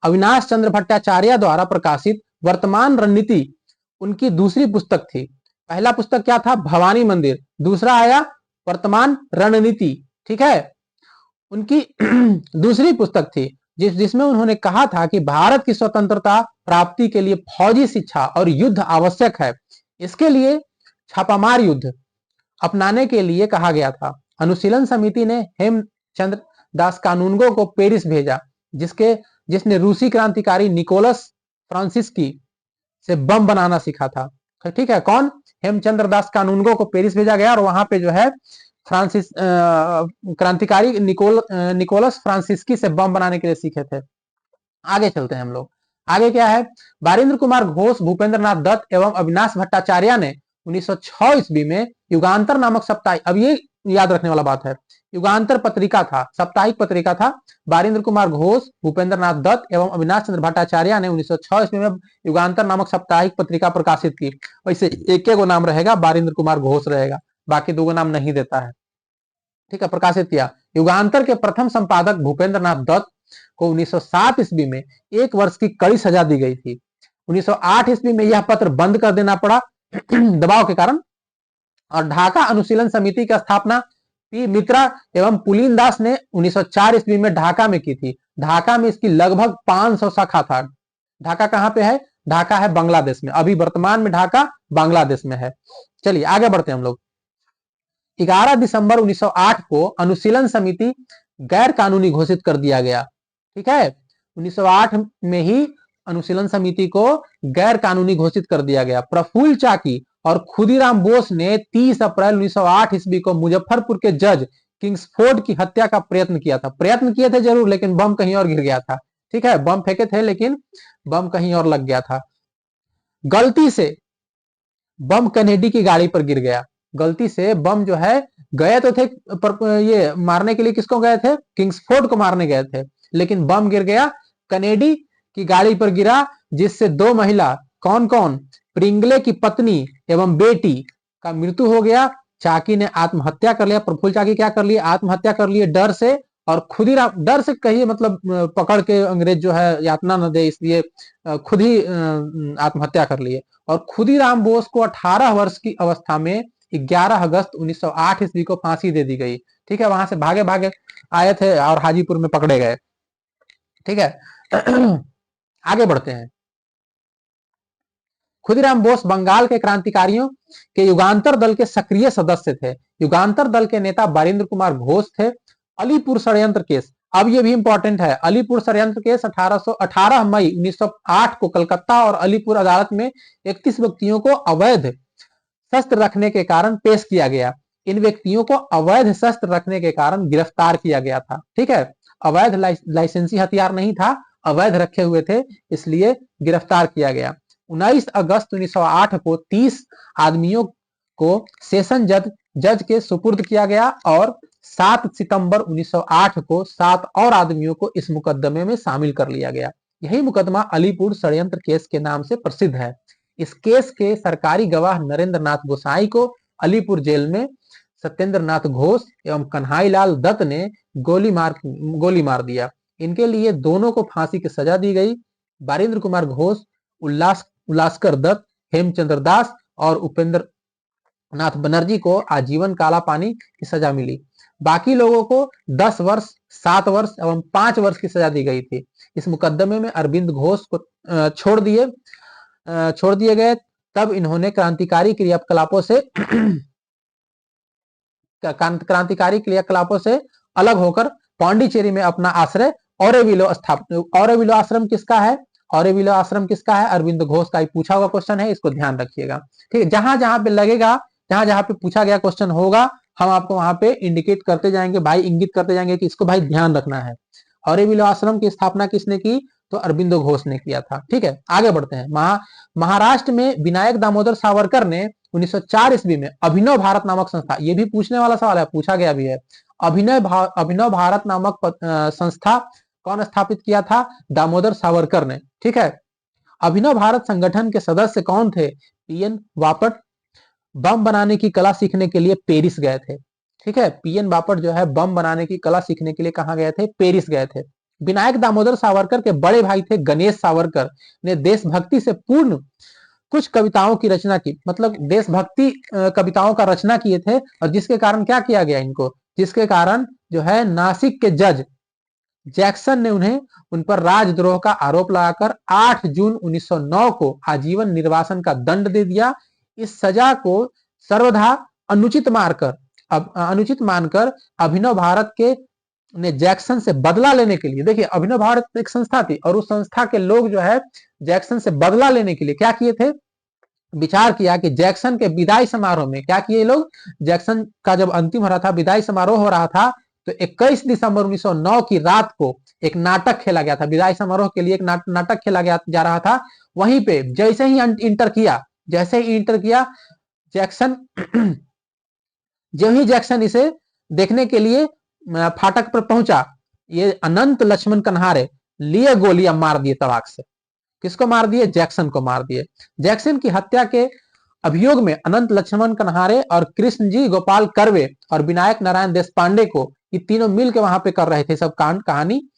अविनाश चंद्र भट्टाचार्य द्वारा प्रकाशित वर्तमान रणनीति उनकी दूसरी पुस्तक थी। पहला पुस्तक क्या था? भवानी मंदिर। दूसरा आया वर्तमान रणनीति। ठीक है, उनकी दूसरी पुस्तक थी जिसमें उन्होंने कहा था कि भारत की स्वतंत्रता प्राप्ति के लिए फौजी शिक्षा और युद्ध आवश्यक है। इसके लिए छापामार युद्ध अपनाने के लिए कहा गया था। अनुशीलन समिति ने हेमचंद्र दास कानूनगो को पेरिस भेजा, जिसने रूसी क्रांतिकारी निकोलस फ्रांसिस्की से बम बनाना सीखा था। ठीक है, कौन? हेमचंद्र दास कानूनगो को पेरिस भेजा गया और वहां पे जो है फ्रांसिस क्रांतिकारी निकोलस फ्रांसिस्की से बम बनाने के लिए सीखे थे। आगे चलते हैं हम लोग। आगे क्या है? बारिंद्र कुमार घोष, भूपेंद्र नाथ दत्त एवं अविनाश भट्टाचार्य ने 1906 ईस्वी में युगांतर नामक साप्ताहिक, अब ये याद रखने वाला बात है, युगांतर पत्रिका था, साप्ताहिक पत्रिका था। बारिंद्र कुमार घोष, भूपेंद्र नाथ दत्त एवं अविनाश चंद्र भट्टाचार्य ने 1906 ईस्वी में युगांतर नामक साप्ताहिक पत्रिका प्रकाशित की। वैसे एक गो नाम रहेगा, बारिंद्र कुमार घोष रहेगा, बाकी दो नाम नहीं देता है। ठीक है, प्रकाशित किया। युगांतर के प्रथम संपादक भूपेंद्र नाथ दत्त को 1907 ईस्वी में 1 वर्ष की कड़ी सजा दी गई थी। 1908 ईस्वी में यह पत्र बंद कर देना पड़ा दबाव के कारण, और ढाका अनुशीलन समिति की स्थापना पी मित्रा एवं पुलिन दास ने 1904 ईस्वी में ढाका में की थी। ढाका में इसकी लगभग 500 शाखा था। ढाका कहां पे है? ढाका है बांग्लादेश में। अभी वर्तमान में ढाका बांग्लादेश में है। चलिए आगे बढ़ते हैं हम लोग। 11 दिसंबर 1908 को अनुशीलन समिति गैर कानूनी घोषित कर दिया गया। ठीक है, 1908 में ही अनुशीलन समिति को गैर कानूनी घोषित कर दिया गया। प्रफुल्ल चाकी और खुदीराम बोस ने 30 अप्रैल 1908 ईस्वी को मुजफ्फरपुर के जज किंग्सफोर्ड की हत्या का प्रयत्न किया था। प्रयत्न किए थे जरूर, लेकिन बम कहीं और गिर गया था। ठीक है, बम फेंके थे लेकिन बम कहीं और लग गया था। गलती से बम कैनेडी की गाड़ी पर गिर गया। गलती से बम जो है, गए तो थे ये मारने के लिए, किसको गए थे? किंग्सफोर्ड को मारने गए थे, लेकिन बम गिर गया, कैनेडी की गाड़ी पर गिरा, जिससे 2 महिला, कौन कौन? प्रिंगले की पत्नी एवं बेटी का मृत्यु हो गया। चाकी ने आत्महत्या कर लिया। प्रफुल्ल चाकी क्या कर लिए? आत्महत्या कर लिए डर से, और खुदीराम, डर से कहिए मतलब पकड़ के अंग्रेज जो है यातना न दे, इसलिए खुद ही आत्महत्या कर लिए। और खुदीराम बोस को 18 वर्ष की अवस्था में 11 अगस्त 1908 ईस्वी को फांसी दे दी गई। ठीक है, वहां से भागे भागे आए थे और हाजीपुर में पकड़े गए। ठीक है आगे बढ़ते हैं। खुदीराम बोस बंगाल के क्रांतिकारियों के युगांतर दल के सक्रिय सदस्य थे। युगांतर दल के नेता बारिंद्र कुमार घोष थे। अलीपुर षड्यंत्र केस, अब ये भी इंपॉर्टेंट है। अलीपुर षड्यंत्र केस 18 मई 1908 को कलकत्ता और अलीपुर अदालत में 31 व्यक्तियों को अवैध शस्त्र रखने के कारण पेश किया गया। इन व्यक्तियों को अवैध शस्त्र रखने के कारण गिरफ्तार किया गया था। ठीक है, अवैध लाइसेंसी हथियार नहीं था, अवैध रखे हुए थे, इसलिए गिरफ्तार किया गया। 19 अगस्त 1908 को 30 आदमियों को सेशन जज के सुपुर्द किया गया और 7 सितंबर 1908 को 7 और आदमियों को इस मुकदमे में शामिल कर लिया गया। यही मुकदमा अलीपुर षड्यंत्र केस के नाम से प्रसिद्ध है। इस केस के सरकारी गवाह नरेंद्र नाथ गोसाई को अलीपुर जेल में सत्येंद्र नाथ घोष एवं कन्हाई लाल दत्त ने गोली मार दिया। इनके लिए दोनों को फांसी की सजा दी गई। बारिंद्र कुमार घोष उल्लासकर दत्त, हेमचंद्र दास और उपेंद्र नाथ बनर्जी को आजीवन काला पानी की सजा मिली। बाकी लोगों को 10 वर्ष, 7 वर्ष एवं 5 वर्ष की सजा दी गई थी। इस मुकदमे में अरविंद घोष को छोड़ दिए गए। तब इन्होंने क्रांतिकारी क्रियाकलापों से अलग होकर पांडिचेरी में अपना आश्रय ऑरोविले स्थापित। ऑरोविले आश्रम किसका है? ऑरोविले आश्रम किसका है? अरविंद घोष का ही पूछा हुआ क्वेश्चन है, इसको ध्यान रखिएगा। ठीक है, जहां जहां पे लगेगा, जहां जहां पे पूछा गया क्वेश्चन होगा, हम आपको वहां पे इंडिकेट करते जाएंगे भाई, इंगित करते जाएंगे कि इसको भाई ध्यान रखना है। ऑरोविले आश्रम की स्थापना किसने की? तो अरविंदो घोष ने किया था। ठीक है, आगे बढ़ते हैं। महाराष्ट्र में विनायक दामोदर सावरकर ने 1904 ईस्वी में अभिनव भारत नामक संस्था, ये भी पूछने वाला सवाल है, पूछा गया भी है। अभिनव भारत नामक संस्था कौन स्थापित किया था? दामोदर सावरकर ने। ठीक है, अभिनव भारत संगठन के सदस्य कौन थे? पीएन बापट बम बनाने की कला सीखने के लिए पेरिस गए थे। ठीक है, पीएन बापट जो है बम बनाने की कला सीखने के लिए कहां गए थे? पेरिस गए थे। विनायक दामोदर सावरकर के बड़े भाई थे गणेश सावरकर ने देशभक्ति से पूर्ण कुछ कविताओं की रचना की, मतलब देशभक्ति कविताओं का रचना किए थे। और जिसके कारण क्या किया गया इनको? जिसके कारण जो है नासिक के जज जैक्सन ने उन पर राजद्रोह का आरोप लगाकर 8 जून 1909 को आजीवन निर्वासन का दंड दे दिया। इस सजा को सर्वथा अनुचित मानकर अभिनव भारत के ने जैक्सन से बदला लेने के लिए, देखिए अभिनव भारत एक संस्था थी और उस संस्था के लोग जो है जैक्सन से बदला लेने के लिए क्या किए थे? विचार किया कि जैक्सन के विदाई समारोह में क्या किए लोग? जैक्सन का जब अंतिम हो रहा था, विदाई समारोह हो रहा था, तो 21 दिसंबर 1909 की रात को एक नाटक खेला गया था। विदाई समारोह के लिए एक नाटक खेला जा रहा था। वहीं पे जैसे ही इंटर किया जैक्सन जो ही जैक्सन इसे देखने के लिए फाटक पर पहुंचा, ये अनंत लक्ष्मण कन्हारे लिए गोलियां मार दिए तड़ाक से। किसको मार दिए? जैक्सन को मार दिए। जैक्सन की हत्या के अभियोग में अनंत लक्ष्मण कन्हारे और कृष्णजी गोपाल कर्वे और विनायक नारायण देशपांडे को, ये तीनों मिलकर वहां पे कर रहे थे सब कहानी।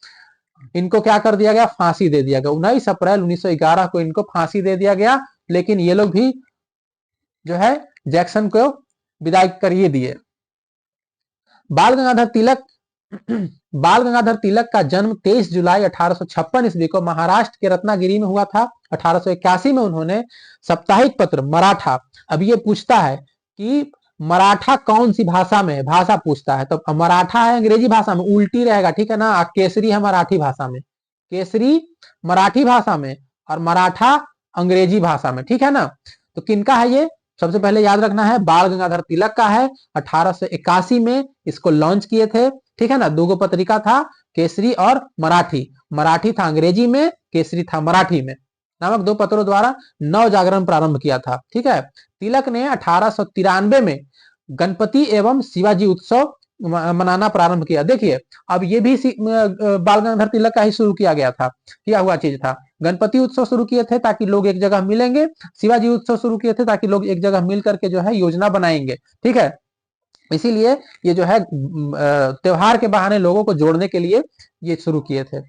इनको क्या कर दिया गया? फांसी दे दिया गया। 19 अप्रैल 1911 को इनको फांसी दे दिया गया। लेकिन ये लोग भी जो है जैक्सन को विदाई करिए दिए। बाल गंगाधर तिलक का जन्म 23 जुलाई 1856 ईस्वी को महाराष्ट्र के रत्नागिरी में हुआ था। 1881 में उन्होंने साप्ताहिक पत्र मराठा, अब ये पूछता है कि मराठा कौन सी भाषा में है, भाषा पूछता है, तो मराठा है अंग्रेजी भाषा में, उल्टी रहेगा, ठीक है ना। केसरी है मराठी भाषा में, केसरी मराठी भाषा में और मराठा अंग्रेजी भाषा में, ठीक है ना। तो किनका है ये? सबसे पहले याद रखना है बाल गंगाधर तिलक का है। 1881 में इसको लॉन्च किए थे, ठीक है ना। दो पत्रिका था, केसरी और मराठी। मराठी था अंग्रेजी में, केसरी था मराठी में, नामक दो पत्रों द्वारा नव जागरण प्रारंभ किया था, ठीक है। तिलक ने 1893 में गणपति एवं शिवाजी उत्सव मनाना प्रारंभ किया। देखिए अब ये भी बाल गंगाधर तिलक का ही शुरू किया गया था, किया हुआ चीज था। गणपति उत्सव शुरू किए थे ताकि लोग एक जगह मिलेंगे, शिवाजी उत्सव शुरू किए थे ताकि लोग एक जगह मिल करके जो है योजना बनाएंगे, ठीक है। इसीलिए ये जो है त्योहार के बहाने लोगों को जोड़ने के लिए ये शुरू किए थे।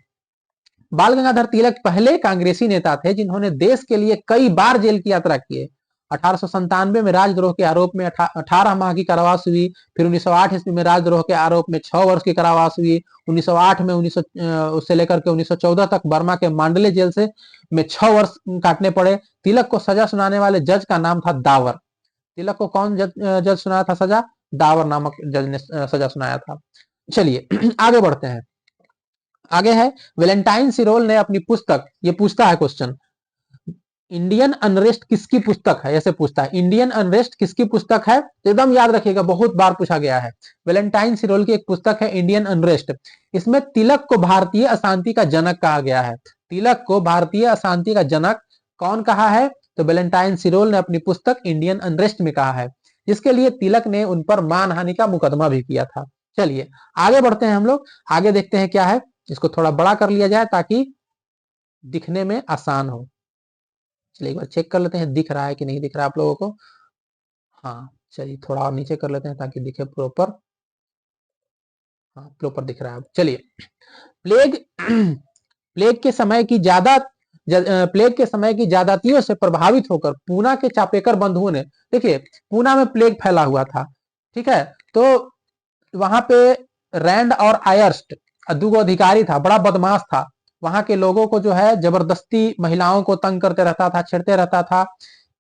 बाल गंगाधर तिलक पहले कांग्रेसी नेता थे जिन्होंने देश के लिए कई बार जेल की यात्रा की है। 1897 में राजद्रोह के आरोप में 18 माह की कारावास हुई। फिर 1908 ईस्वी में राजद्रोह के आरोप में 6 वर्ष की कारावास हुई। 1908 में उससे लेकर के 1914 तक बर्मा के मांडले जेल से में 6 वर्ष काटने पड़े। तिलक को सजा सुनाने वाले जज का नाम था दावर। तिलक को कौन जज सुनाया था सजा? दावर नामक जज ने सजा सुनाया था। चलिए आगे बढ़ते हैं। आगे है वेलेंटाइन सिरोल ने अपनी पुस्तक, ये पूछता है क्वेश्चन, इंडियन अनरेस्ट किसकी पुस्तक है? ऐसे पूछता है, इंडियन अनरेस्ट किसकी पुस्तक है? तो एकदम याद रखिएगा, बहुत बार पूछा गया है। वेलेंटाइन सिरोल की एक पुस्तक है इंडियन अनरेस्ट। इसमें तिलक को भारतीय अशांति का जनक कहा गया है। तिलक को भारतीय अशांति का जनक कौन कहा है? तो वेलेंटाइन सिरोल ने अपनी पुस्तक इंडियन अनरेस्ट में कहा है, जिसके लिए तिलक ने उन पर मानहानि का मुकदमा भी किया था। चलिए आगे बढ़ते हैं हम लोग, आगे देखते हैं क्या है। इसको थोड़ा बड़ा कर लिया जाए ताकि दिखने में आसान हो। चलिए एक बार चेक कर लेते हैं दिख रहा है कि नहीं दिख रहा है आप लोगों को। हाँ चलिए थोड़ा और नीचे कर लेते हैं ताकि दिखे प्रॉपर। हाँ प्रॉपर दिख रहा है। चलिए प्लेग प्लेग के समय की ज्यादा प्लेग के समय की ज्यादतियों से प्रभावित होकर पूना के चापेकर बंधुओं ने, देखिए पूना में प्लेग फैला हुआ था, ठीक है, तो वहां पे रैंड और आयर्स्ट दो अधिकारी था, बड़ा बदमाश था, वहां के लोगों को जो है जबरदस्ती महिलाओं को तंग करते रहता था, छेड़ते रहता था।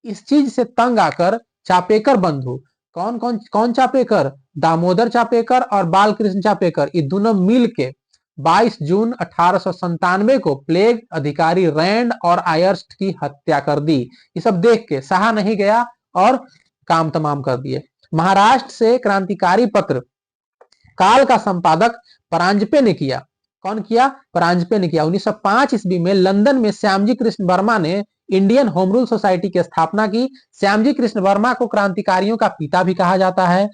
इस चीज से तंग आकर चापेकर बंधु, कौन कौन कौन चापेकर, दामोदर चापेकर और बालकृष्ण चापेकर, ये दोनों मिल के 22 जून 1897 को प्लेग अधिकारी रैंड और आयर्स्ट की हत्या कर दी। ये सब देख के सहा नहीं गया और काम तमाम कर दिए। महाराष्ट्र से क्रांतिकारी पत्र काल का संपादक परांजपे ने किया। कौन किया? परांजपे ने किया। 1905 ईस्वी में लंदन में श्यामजी कृष्ण वर्मा ने इंडियन होम रूल सोसाइटी की स्थापना की। श्यामजी कृष्ण वर्मा को क्रांतिकारियों का पिता भी कहा जाता है।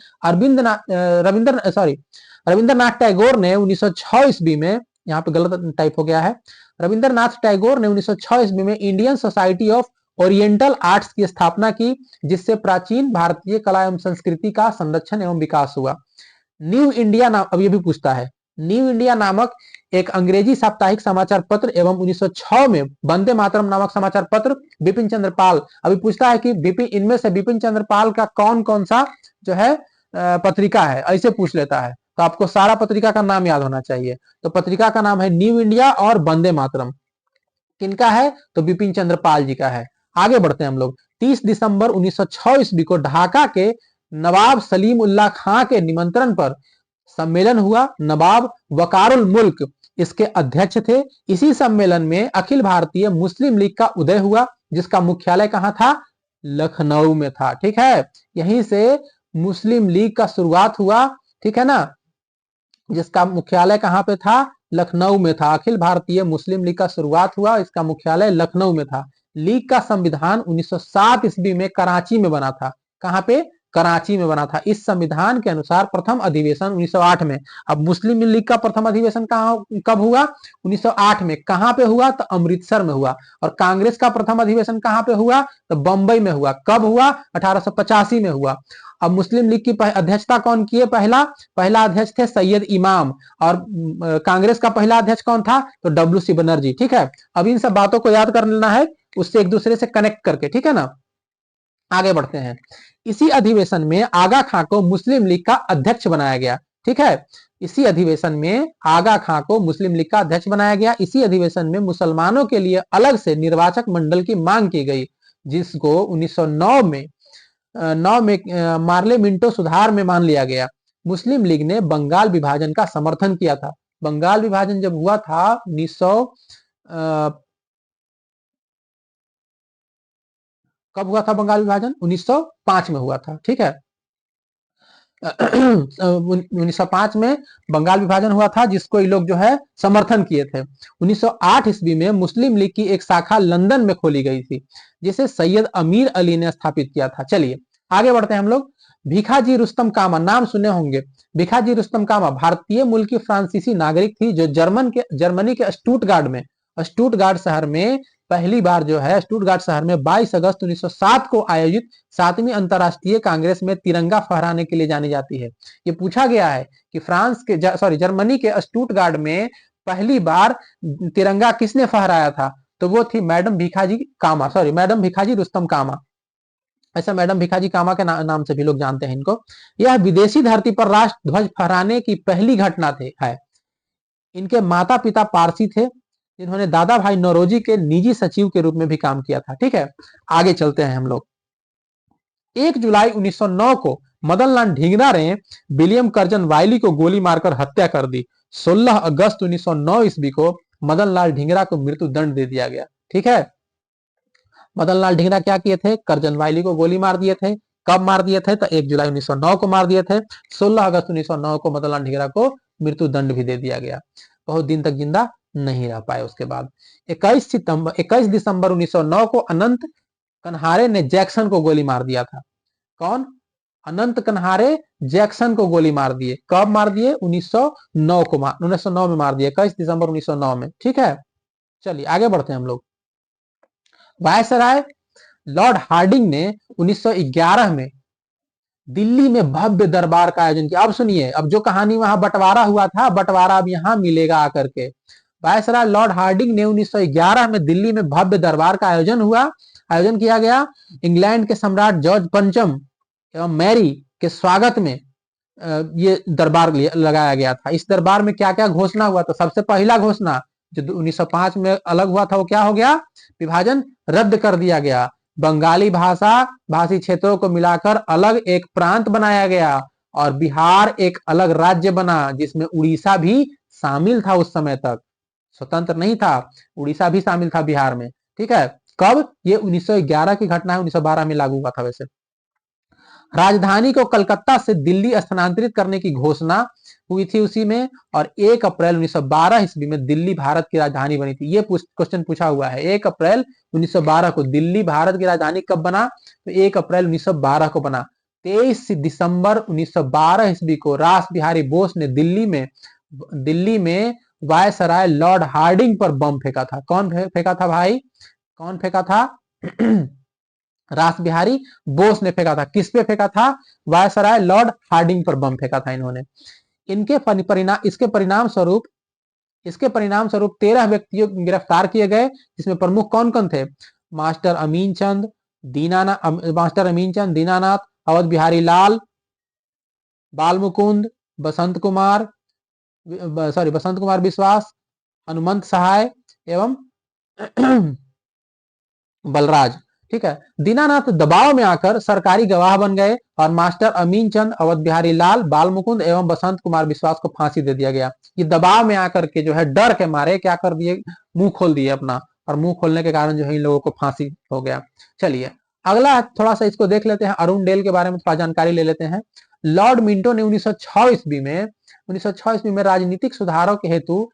रविंद्रनाथ टैगोर ने 1906 ईस्वी में, यहाँ पे गलत टाइप हो गया है, रविंद्रनाथ टैगोर ने 1906 ईस्वी में Indian society of oriental arts की स्थापना की, जिससे प्राचीन भारतीय कला एवं संस्कृति का संरक्षण एवं विकास हुआ। न्यू इंडिया नाम, अब ये भी पूछता है, न्यू इंडिया नामक एक अंग्रेजी साप्ताहिक समाचार पत्र एवं 1906 में वंदे मातरम नामक समाचार पत्र बिपिन चंद्र पाल, अभी पूछता है कि बिपिन, इनमें से बिपिन चंद्र पाल का कौन कौन सा जो है पत्रिका है, ऐसे पूछ लेता है, तो आपको सारा पत्रिका का नाम याद होना चाहिए। तो पत्रिका का नाम है न्यू इंडिया और वंदे मातरम। किनका है? तो बिपिन चंद्र पाल जी का है। आगे बढ़ते हैं हम लोग। 30 दिसंबर 1906 ईस्वी को ढाका के नवाब सलीम उल्लाह खां के निमंत्रण पर सम्मेलन हुआ। नवाब वकारुल मुल्क इसके अध्यक्ष थे। इसी सम्मेलन में अखिल भारतीय मुस्लिम लीग का उदय हुआ, जिसका मुख्यालय कहां था? लखनऊ में था। ठीक है, यहीं से मुस्लिम लीग का शुरुआत हुआ, ठीक है ना, जिसका मुख्यालय कहां पे था? लखनऊ में था। अखिल भारतीय मुस्लिम लीग का शुरुआत हुआ, इसका मुख्यालय लखनऊ में था। लीग का संविधान 1907 ईस्वी में कराची में बना था। कहां पे? कराची में बना था। इस संविधान के अनुसार प्रथम अधिवेशन 1908 में, अब मुस्लिम लीग का प्रथम अधिवेशन कब हुआ? 1908 में। कहां पे हुआ? तो अमृतसर में हुआ। और कांग्रेस का प्रथम अधिवेशन कहां पे हुआ? तो बंबई में हुआ। कब हुआ? 1885 में हुआ। अब मुस्लिम लीग की अध्यक्षता कौन किए? पहला अध्यक्ष थे सैयद इमाम, और कांग्रेस का पहला अध्यक्ष कौन था? तो डब्ल्यू.सी. बनर्जी। ठीक है, अब इन सब बातों को याद कर लेना है, उससे एक दूसरे से कनेक्ट करके, ठीक है ना। आगे बढ़ते हैं। इसी अधिवेशन में आगा खां को मुस्लिम लीग का अध्यक्ष बनाया गया। ठीक है, इसी अधिवेशन में आगा खां को मुस्लिम लीग का अध्यक्ष बनाया गया। इसी अधिवेशन में मुसलमानों के लिए अलग से निर्वाचक मंडल की मांग की गई, जिसको 1909 में मार्ले मिंटो सुधार में मान लिया गया। मुस्लिम लीग ने बंगाल विभाजन का समर्थन किया था। बंगाल विभाजन जब हुआ था 1900, कब हुआ था बंगाल विभाजन? 1905 में हुआ था। ठीक है, 1905 में बंगाल विभाजन हुआ था, जिसको ये लोग जो है समर्थन किए थे। 1908 ईस्वी में मुस्लिम लीग की एक शाखा लंदन में खोली गई थी, जिसे सैयद अमीर अली ने स्थापित किया था। चलिए आगे बढ़ते हैं हम लोग। भिखाजी रुस्तम कामा, नाम सुने होंगे। भिखाजी रुस्तम कामा भारतीय मूल की फ्रांसीसी नागरिक थी, जो जर्मनी के स्टुटगार्ट शहर में पहली बार जो है, स्टुटगार्ट शहर में 22 अगस्त 1907 को आयोजित 7वीं अंतरराष्ट्रीय कांग्रेस में तिरंगा फहराने के लिए जानी जाती है। ये पूछा गया है कि जर्मनी के स्टुटगार्ट में पहली बार तिरंगा किसने फहराया था? तो वो थी मैडम भिखाजी रुस्तम कामा। ऐसा मैडम भिखाजी कामा के नाम से भी लोग जानते हैं इनको। यह विदेशी धरती पर राष्ट्र ध्वज फहराने की पहली घटना है। इनके माता पिता पारसी थे, जिन्होंने दादा भाई नौरोजी के निजी सचिव के रूप में भी काम किया था। ठीक है, आगे चलते हैं हम लोग। 1 जुलाई 1909 को मदनलाल ढींगरा ने विलियम कर्जन वाइली को गोली मारकर हत्या कर दी। 16 अगस्त 1909 ईस्वी को मदनलाल ढींगरा को मृत्यु दंड दे दिया गया। ठीक है, मदनलाल ढींगरा क्या किए थे? कर्जन वाइली को गोली मार दिए थे। कब मार दिए थे? तो 1 जुलाई 1909 को मार दिए थे। 16 अगस्त 1909 को मदनलाल ढींगरा को मृत्यु दंड भी दे दिया गया। बहुत दिन तक जिंदा नहीं रह पाए उसके बाद। 21 दिसंबर 1909 को अनंत कन्हारे ने जैक्सन को गोली मार दिया था। कौन? अनंत कन्हारे जैक्सन को गोली मार दिए। कब मार दिए? 1909 में मार दिए, 21 दिसंबर 1909 में। ठीक है, चलिए आगे बढ़ते हैं हम लोग। वायसराय लॉर्ड हार्डिंग ने 1911 में दिल्ली में भव्य दरबार का आयोजन किया। अब सुनिए, अब जो कहानी वहां बंटवारा हुआ था, बंटवारा अब यहां मिलेगा आकर के। वायसराय लॉर्ड हार्डिंग ने 1911 में दिल्ली में भव्य दरबार का आयोजन किया गया। इंग्लैंड के सम्राट जॉर्ज पंचम एवं मैरी के स्वागत में ये दरबार लगाया गया था। इस दरबार में क्या क्या घोषणा हुआ? तो सबसे पहला घोषणा जो 1905 में अलग हुआ था वो क्या हो गया? विभाजन रद्द कर दिया गया। बंगाली भाषी क्षेत्रों को मिलाकर अलग एक प्रांत बनाया गया और बिहार एक अलग राज्य बना, जिसमें उड़ीसा भी शामिल था। उस समय तक स्वतंत्र नहीं था, उड़ीसा भी शामिल था बिहार में। ठीक है, कब? ये 1911 की घटना है, 1912 में लागू हुआ था। वैसे राजधानी को कलकत्ता से दिल्ली स्थानांतरित करने की घोषणा हुई थी उसी में, और 1 अप्रैल 1912 ईस्वी में दिल्ली भारत की राजधानी बनी थी। ये क्वेश्चन पूछा हुआ है, 1 अप्रैल 1912 को दिल्ली भारत की राजधानी कब बना? तो 1 अप्रैल 1912 को बना। 23 दिसंबर 1912 ईस्वी को रास बिहारी बोस ने दिल्ली में वायसराय लॉर्ड हार्डिंग पर बम फेंका था। कौन फेंका था भाई? कौन फेंका था? रास बिहारी बोस ने फेंका था। किस पे फेंका था? वायसराय लॉर्ड हार्डिंग पर बम फेंका था इन्होंने। इसके परिणाम स्वरूप 13 व्यक्तियों गिरफ्तार किए गए, जिसमें प्रमुख कौन कौन थे? मास्टर अमीन चंद, दीनानाथ, अवध बिहारी लाल, बाल मुकुंद, बसंत कुमार विश्वास, हनुमंत सहाय एवं बलराज। ठीक है, दीनानाथ दबाव में आकर सरकारी गवाह बन गए और मास्टर अमीन चंद, अवध बिहारी लाल, बाल मुकुंद एवं बसंत कुमार विश्वास को फांसी दे दिया गया। ये दबाव में आकर के जो है डर के मारे क्या कर दिए? मुंह खोल दिए अपना, और मुंह खोलने के कारण जो है इन लोगों को फांसी हो गया। चलिए अगला थोड़ा सा इसको देख लेते हैं, अरुण डेल के बारे में थोड़ा जानकारी ले लेते हैं। लॉर्ड मिंटो ने 1906 ईस्वी में राजनीतिक सुधारों के हेतु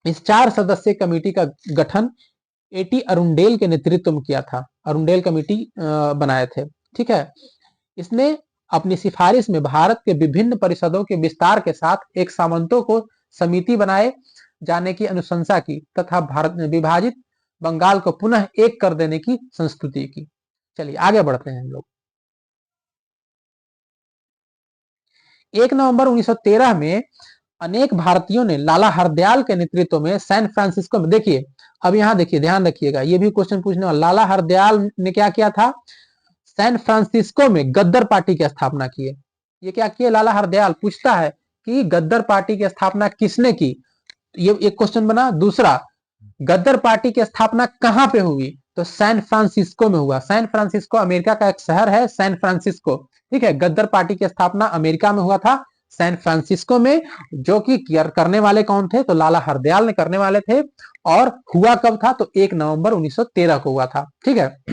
इस 4 सदस्यीय कमेटी का गठन एटी अरुणडेल के नेतृत्व में किया था। अरुणडेल कमेटी बनाए थे। ठीक है, इसने अपनी सिफारिश में भारत के विभिन्न परिषदों के विस्तार के साथ एक सामंतों को समिति बनाए जाने की अनुशंसा की तथा भारत में विभाजित बंगाल को पुनः एक कर देने की संस्तुति की। चलिए आगे बढ़ते हैं हम लोग। 1 नवंबर 1913 में अनेक भारतीयों ने लाला हरदयाल के नेतृत्व में सैन फ्रांसिस्को में, देखिए अब यहां देखिए, ध्यान रखिएगा, ये भी क्वेश्चन पूछने वाला। लाला हरदयाल ने क्या किया था? सैन फ्रांसिस्को में गद्दर पार्टी की स्थापना की है। ये क्या किए लाला हरदयाल? पूछता है कि गद्दर पार्टी की स्थापना किसने की? ये एक क्वेश्चन बना। दूसरा, गद्दर पार्टी की स्थापना कहां पे हुई? तो सैन फ्रांसिस्को में हुआ। सैन फ्रांसिस्को अमेरिका का एक शहर है, सैन फ्रांसिस्को। ठीक है, गद्दर पार्टी की स्थापना अमेरिका में हुआ था, सैन फ्रांसिस्को में। जो कि करने वाले कौन थे? तो लाला हरदयाल ने करने वाले थे। और हुआ कब था? तो 1 नवंबर 1913 को हुआ था। ठीक है,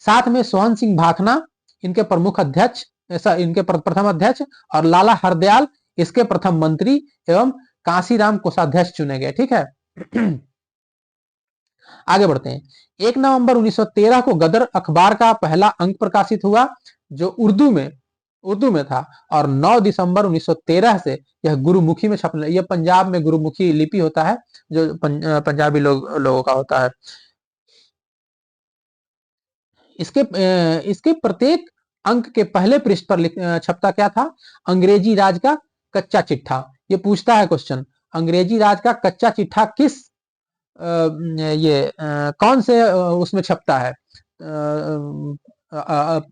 साथ में सोहन सिंह भाखना इनके प्रमुख अध्यक्ष, इनके प्रथम अध्यक्ष, और लाला हरदयाल इसके प्रथम मंत्री एवं कांसीराम कोषाध्यक्ष चुने गए। ठीक है, आगे बढ़ते हैं। 1 नवंबर 1913 को गदर अखबार का पहला अंक प्रकाशित हुआ, जो उर्दू में था, और 9 दिसंबर 1913 से यह गुरुमुखी में छपने। यह पंजाब में गुरुमुखी लिपि होता है, जो पंजाबी लोगों का होता है। इसके प्रत्येक अंक के पहले पृष्ठ पर छपता क्या था? अंग्रेजी राज का कच्चा चिट्ठा। ये पूछता है क्वेश्चन, अंग्रेजी राज का कच्चा चिट्ठा किस कौन से उसमें छपता है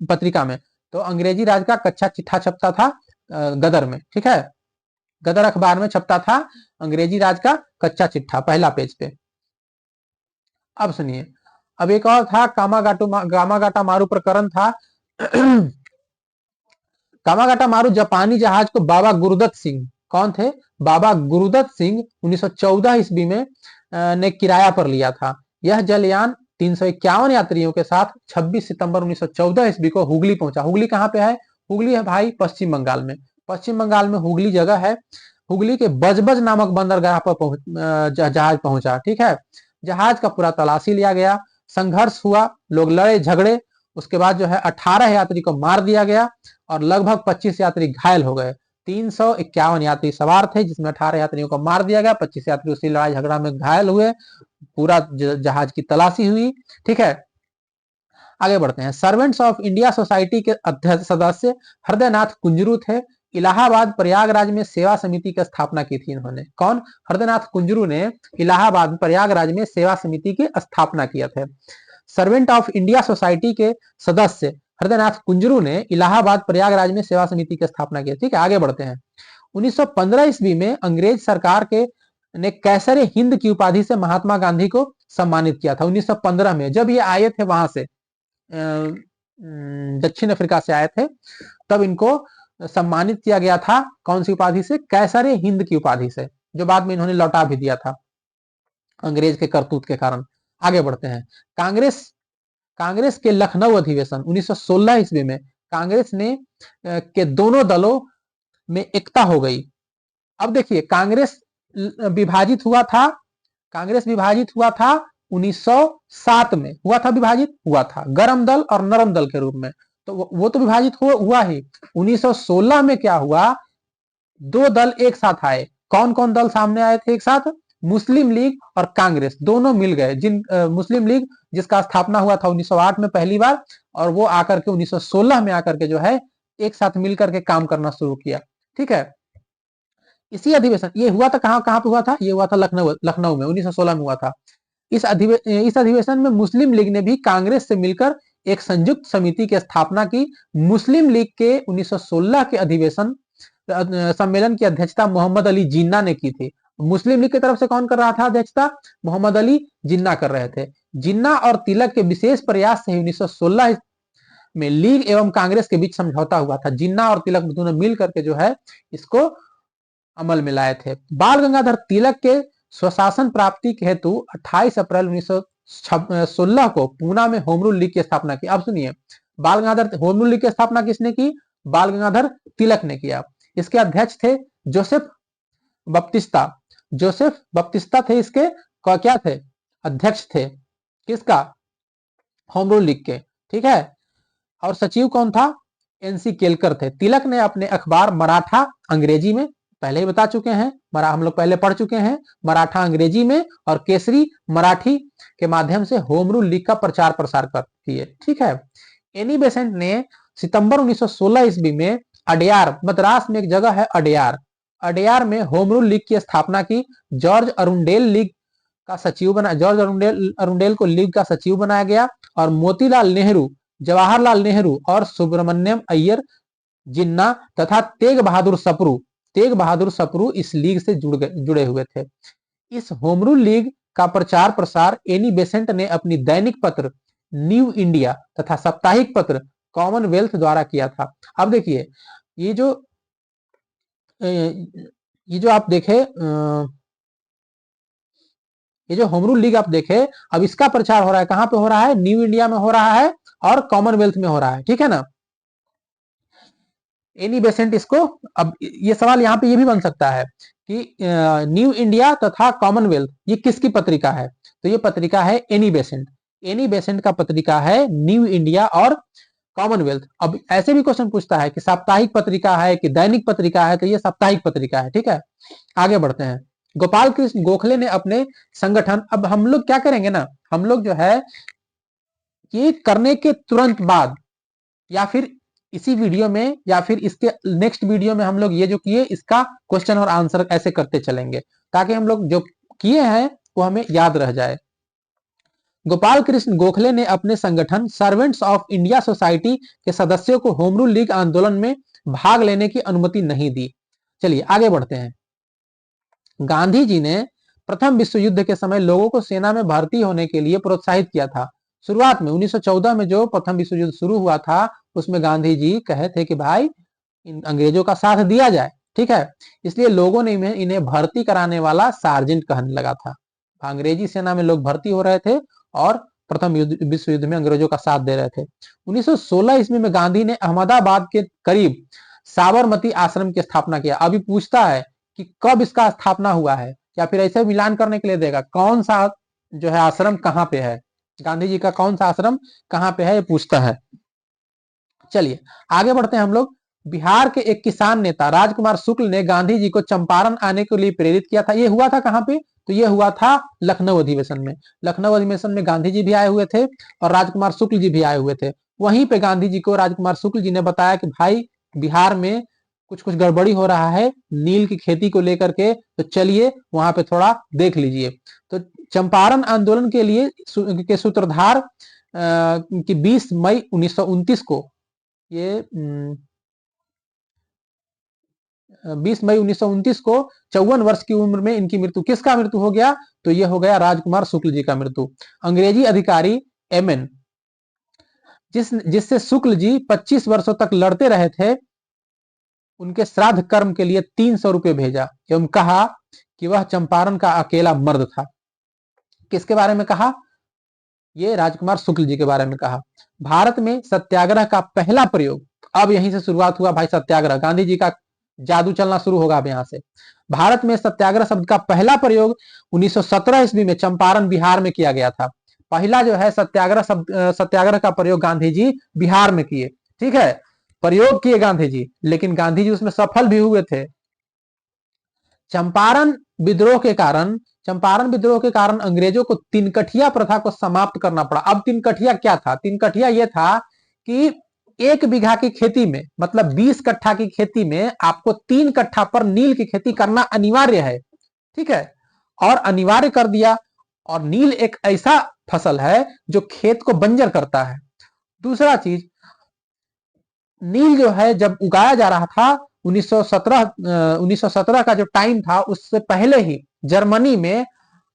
पत्रिका में? तो अंग्रेजी राज का कच्चा चिट्ठा छपता था गदर में। ठीक है, गदर अखबार में छपता था अंग्रेजी राज का कच्चा चिट्ठा, पहला पेज पे। अब सुनिए, अब एक और था कामागाटा मारू प्रकरण था। कामागाटा मारू जापानी जहाज को बाबा गुरुदत्त सिंह, कौन थे? बाबा गुरुदत्त सिंह 1914 ईस्वी में ने किराया पर लिया था। यह जलयान 351 यात्रियों के साथ 26 सितंबर 1914 ईस्वी को हुगली पहुंचा। हुगली कहां पे है? हुगली है भाई पश्चिम बंगाल में। पश्चिम बंगाल में हुगली जगह है। हुगली के बजबज नामक बंदरगाह पर जहाज पहुंचा। ठीक है, जहाज का पूरा तलाशी लिया गया, संघर्ष हुआ, लोग लड़े झगड़े, उसके बाद जो है 18 यात्री को मार दिया गया और लगभग 25 यात्री घायल हो गए। 351 यात्री सवार थे, जिसमें 18 यात्रियों को मार दिया गया, 25 यात्री उसी लड़ाई झगड़ा में घायल हुए। पूरा जहाज की तलाशी हुई। ठीक है, आगे बढ़ते हैं। सर्वेंट्स ऑफ इंडिया सोसाइटी के अध्यक्ष सदस्य हृदयनाथ कुंजरू थे, इलाहाबाद प्रयागराज में सेवा समिति की स्थापना की थी इन्होंने। कौन? हृदयनाथ कुंजरू ने इलाहाबाद प्रयागराज में सेवा समिति की स्थापना किया था। सर्वेंट ऑफ इंडिया सोसाइटी के सदस्य हृदयनाथ कुंजरू ने इलाहाबाद प्रयागराज में सेवा समिति की स्थापना की। ठीक है, आगे बढ़ते हैं। 1915 ईस्वी में अंग्रेज सरकार के ने कैसरे हिंद की उपाधि से महात्मा गांधी को सम्मानित किया था। 1915 में जब ये आए थे वहां से, दक्षिण अफ्रीका से आए थे, तब इनको सम्मानित किया गया था। कौन सी उपाधि से? कैसरे हिंद की उपाधि से, जो बाद में इन्होंने लौटा भी दिया था अंग्रेज के करतूत के कारण। आगे बढ़ते हैं। कांग्रेस के लखनऊ अधिवेशन 1916 ईस्वी में कांग्रेस ने के दोनों दलों में एकता हो गई। अब देखिए, कांग्रेस विभाजित हुआ था 1907 में हुआ था, विभाजित हुआ था गरम दल और नरम दल के रूप में। तो वो तो विभाजित हुआ ही। 1916 में क्या हुआ? दो दल एक साथ आए। कौन कौन दल सामने आए थे एक साथ? मुस्लिम लीग और कांग्रेस दोनों मिल गए। मुस्लिम लीग जिसका स्थापना हुआ था 1908 में पहली बार, और वो आकर के 1916 में आकर के जो है एक साथ मिलकर के काम करना शुरू किया। ठीक है, इसी अधिवेशन, ये हुआ था कहां कहां पे हुआ था? ये हुआ था लखनऊ में 1916 में हुआ था। इस अधिवेशन में मुस्लिम लीग ने भी कांग्रेस से मिलकर एक संयुक्त समिति की स्थापना की। मुस्लिम लीग के 1916 के अधिवेशन सम्मेलन की अध्यक्षता मोहम्मद अली जिन्ना ने की थी। मुस्लिम लीग की तरफ से कौन कर रहा था अध्यक्षता? मोहम्मद अली जिन्ना कर रहे थे। जिन्ना और तिलक के विशेष प्रयास से 1916 में लीग एवं कांग्रेस के बीच समझौता हुआ था। जिन्ना और तिलक दोनों मिल करके जो है इसको अमल में लाए थे। बाल गंगाधर तिलक के स्वशासन प्राप्ति के हेतु 28 अप्रैल 1916 को पूना में होम रूल लीग की स्थापना की। अब सुनिए, बाल गंगाधर होम रूल लीग की स्थापना किसने की? बाल गंगाधर तिलक ने किया। इसके अध्यक्ष थे जोसेफ बप्तिस्ता थे इसके क्या थे? अध्यक्ष थे। किसका? होम रूल लीग के। ठीक है, और सचिव कौन था? एनसी केलकर थे। तिलक ने अपने अखबार मराठा अंग्रेजी में, पहले ही बता चुके हैं, हम लोग पहले पढ़ चुके हैं, मराठा अंग्रेजी में और केसरी मराठी के माध्यम से होम रूल लीग का प्रचार प्रसार किए। ठीक है, एनी बेसेंट ने सितंबर 1916 ईस्वी में अडयार, मद्रास में एक जगह है अडयार में होम रूल लीग की स्थापना की। जॉर्ज अरुंडेल लीग का सचिव बना, जॉर्ज अरुंडेल को लीग का सचिव बनाया गया, और मोतीलाल नेहरू, जवाहरलाल नेहरू और सुब्रमण्यम अय्यर जिन्ना तथा तेग बहादुर सप्रू इस लीग से जुड़े हुए थे। इस होम रूल लीग का प्रचार प्रसार एनी बेसेंट ने अपनी दैनिक पत्र न्यू इंडिया तथा साप्ताहिक पत्र कॉमनवेल्थ द्वारा किया था। अब देखिए, ये जो आप देखे, ये जो होम रूल लीग आप देखे, अब इसका प्रचार हो रहा है कहां पे हो रहा है? न्यू इंडिया में हो रहा है और कॉमनवेल्थ में हो रहा है। ठीक है ना। एनी बेसेंट इसको, अब ये सवाल यहाँ पे ये भी बन सकता है कि न्यू इंडिया तथा कॉमनवेल्थ ये किसकी पत्रिका है? तो ये पत्रिका है एनी बेसेंट का पत्रिका है न्यू इंडिया और कॉमनवेल्थ। अब ऐसे भी क्वेश्चन पूछता है कि साप्ताहिक पत्रिका है कि दैनिक पत्रिका है, तो ये साप्ताहिक पत्रिका है। ठीक है, आगे बढ़ते हैं। गोपाल कृष्ण गोखले ने अपने संगठन, अब हम लोग क्या करेंगे ना, हम लोग जो है ये करने के तुरंत बाद या फिर इसी वीडियो में या फिर इसके नेक्स्ट वीडियो में हम लोग ये जो किए इसका क्वेश्चन और आंसर ऐसे करते चलेंगे, ताकि हम लोग जो किए हैं वो हमें याद रह जाए। गोपाल कृष्ण गोखले ने अपने संगठन सर्वेंट्स ऑफ इंडिया सोसाइटी के सदस्यों को होम रूल लीग आंदोलन में भाग लेने की अनुमति नहीं दी। चलिए आगे बढ़ते हैं। गांधी जी ने प्रथम विश्व युद्ध के समय लोगों को सेना में भर्ती होने के लिए प्रोत्साहित किया था। शुरुआत में 1914 में जो प्रथम विश्व युद्ध शुरू हुआ था, उसमें गांधी जी कहे थे कि भाई इन अंग्रेजों का साथ दिया जाए। ठीक है, इसलिए लोगों ने इन्हें भर्ती कराने वाला सार्जेंट कहने लगा था। अंग्रेजी सेना में लोग भर्ती हो रहे थे और प्रथम विश्व युद्ध में अंग्रेजों का साथ दे रहे थे। 1916 ईस्वी में गांधी ने अहमदाबाद के करीब साबरमती आश्रम की स्थापना किया। अभी पूछता है कि कब इसका स्थापना हुआ है, या फिर ऐसे मिलान करने के लिए देगा कौन सा जो है आश्रम कहाँ पे है, गांधी जी का कौन सा आश्रम कहाँ पे है, ये पूछता है। चलिए आगे बढ़ते हैं हम लोग। बिहार के एक किसान नेता राजकुमार शुक्ल ने गांधी जी को चंपारण आने के लिए प्रेरित किया था। ये हुआ था कहाँ पे? तो ये हुआ था लखनऊ अधिवेशन में। लखनऊ अधिवेशन में गांधी जी भी आए हुए थे और राजकुमार शुक्ल जी भी आए हुए थे। वहीं पे गांधी जी को राजकुमार शुक्ल जी ने बताया कि भाई बिहार में कुछ कुछ गड़बड़ी हो रहा है नील की खेती को लेकर के, तो चलिए वहां पे थोड़ा देख लीजिए। तो चंपारण आंदोलन के लिए के सूत्रधार कि 20 मई 1929 को ये 20 मई 1929 को 54 वर्ष की उम्र में इनकी मृत्यु। किसका मृत्यु हो गया? तो ये हो गया राजकुमार शुक्ल जी का मृत्यु। अंग्रेजी अधिकारी एमएन जिससे शुक्ल जी 25 वर्षों तक लड़ते रहे थे, उनके श्राद्ध कर्म के लिए 300 रुपए भेजा एवं कहा कि वह चंपारण का अकेला मर्द था। किसके बारे में कहा? ये राजकुमार शुक्ल जी के बारे में कहा। भारत में सत्याग्रह का पहला प्रयोग, अब यहीं से शुरुआत हुआ भाई सत्याग्रह, गांधी जी का जादू चलना शुरू होगा अब यहां से। भारत में सत्याग्रह शब्द का पहला प्रयोग 1917 ईस्वी में चंपारण बिहार में किया गया था। पहला जो है सत्याग्रह का प्रयोग गांधी जी बिहार में किए। ठीक है, प्रयोग किए गांधी जी, लेकिन गांधी जी उसमें सफल भी हुए थे। चंपारण विद्रोह के कारण अंग्रेजों को तिनकठिया प्रथा को समाप्त करना पड़ा। अब तिनकठिया क्या था? तिनकठिया यह था कि 1 बीघा की खेती में, मतलब 20 कट्ठा की खेती में आपको 3 कट्ठा पर नील की खेती करना अनिवार्य है। ठीक है, और अनिवार्य कर दिया। और नील एक ऐसा फसल है जो खेत को बंजर करता है। दूसरा चीज, नील जो है जब उगाया जा रहा था 1917 का जो टाइम था, उससे पहले ही जर्मनी में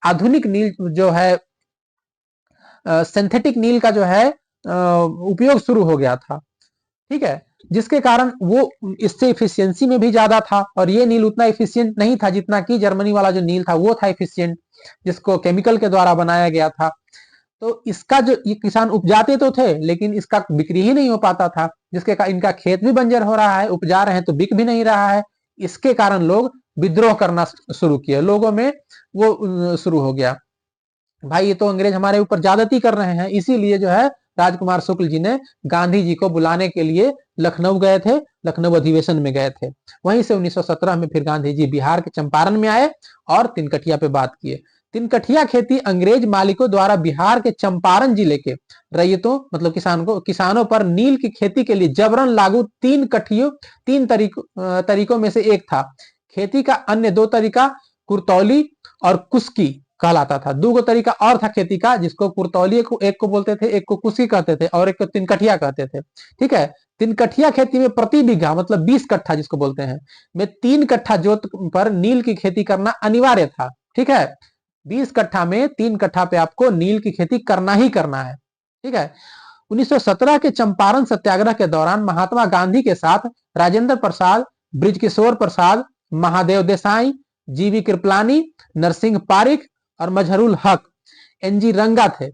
आधुनिक नील जो है सिंथेटिक नील का जो है उपयोग शुरू हो गया था। ठीक है, जिसके कारण वो इससे इफिशियंसी में भी ज्यादा था, और ये नील उतना इफिशियंट नहीं था जितना कि जर्मनी वाला जो नील था वो था इफिशियंट, जिसको केमिकल के द्वारा बनाया गया था। तो इसका जो ये किसान उपजाते तो थे, लेकिन इसका बिक्री ही नहीं हो पाता था, जिसके कारण इनका खेत भी बंजर हो रहा है, उपजा रहे हैं तो बिक भी नहीं रहा है। इसके कारण लोग विद्रोह करना शुरू किए, लोगों में वो शुरू हो गया, भाई ये तो अंग्रेज हमारे ऊपर ज्यादती कर रहे हैं। इसीलिए जो है राजकुमार शुक्ल जी ने गांधी जी को बुलाने के लिए लखनऊ गए थे, लखनऊ अधिवेशन में गए थे। वहीं से 1917 में फिर गांधी जी बिहार के चंपारण में आए और तिनकठिया पे बात किए। तिनकठिया खेती अंग्रेज मालिकों द्वारा बिहार के चंपारण जिले के रैयतों, मतलब किसानों पर नील की खेती के लिए जबरन लागू 3 तरीकों में से एक था। खेती का अन्य 2 तरीका कुरतौली और कुस्की कहलाता था। 2 तरीका और था खेती का, जिसको कुरतौली एक को बोलते थे, एक को कुस्की कहते थे, और एक को तिनकठिया कहते थे। ठीक है, तिनकठिया खेती में प्रति बीघा, मतलब 20 कट्ठा जिसको बोलते हैं, में 3 कट्ठा जोत पर नील की खेती करना अनिवार्य था। ठीक है, 20 कट्ठा में 3 कट्ठा पे आपको नील की खेती करना ही करना है। ठीक है, 1917 के चंपारण सत्याग्रह के दौरान महात्मा गांधी के साथ राजेंद्र प्रसाद, बृजकिशोर प्रसाद, महादेव देसाई, जीवी कृपलानी, नरसिंह पारिक और मजहरुल हक, एनजी रंगा थे।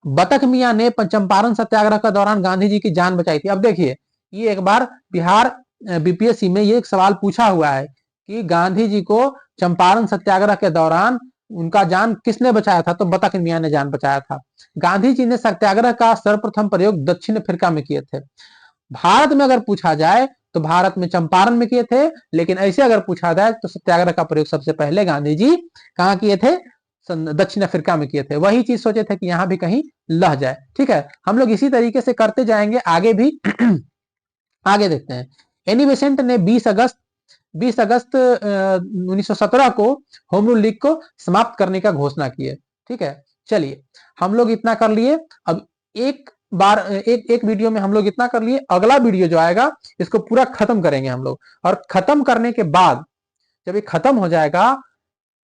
बतख मियां ने चंपारण सत्याग्रह के दौरान गांधी जी की जान बचाई थी। अब देखिए, ये एक बार बिहार बीपीएससी में ये एक सवाल पूछा हुआ है कि गांधी जी को चंपारण सत्याग्रह के दौरान उनका जान किसने बचाया था? तो बतख मियां ने जान बचाया था। गांधी जी ने सत्याग्रह का सर्वप्रथम प्रयोग दक्षिण अफ्रीका में किए थे। भारत में अगर पूछा जाए तो भारत में चंपारण में किए थे, लेकिन ऐसे अगर पूछा जाए तो सत्याग्रह का प्रयोग सबसे पहले गांधी जी कहां किए थे? दक्षिण अफ्रीका में किए थे। वही चीज सोचे थे कि यहां भी कहीं लह जाए। ठीक है, हम लोग इसी तरीके से करते जाएंगे आगे भी। आगे देखते हैं। एनी बेसेंट ने 20 अगस्त 1917 को होम रूल लीग को समाप्त करने का घोषणा की है। ठीक है, चलिए हम लोग इतना कर लिए। अब एक वीडियो में हम लोग इतना कर लिए, अगला वीडियो जो आएगा इसको पूरा खत्म करेंगे हम लोग, और खत्म करने के बाद जब ये खत्म हो जाएगा,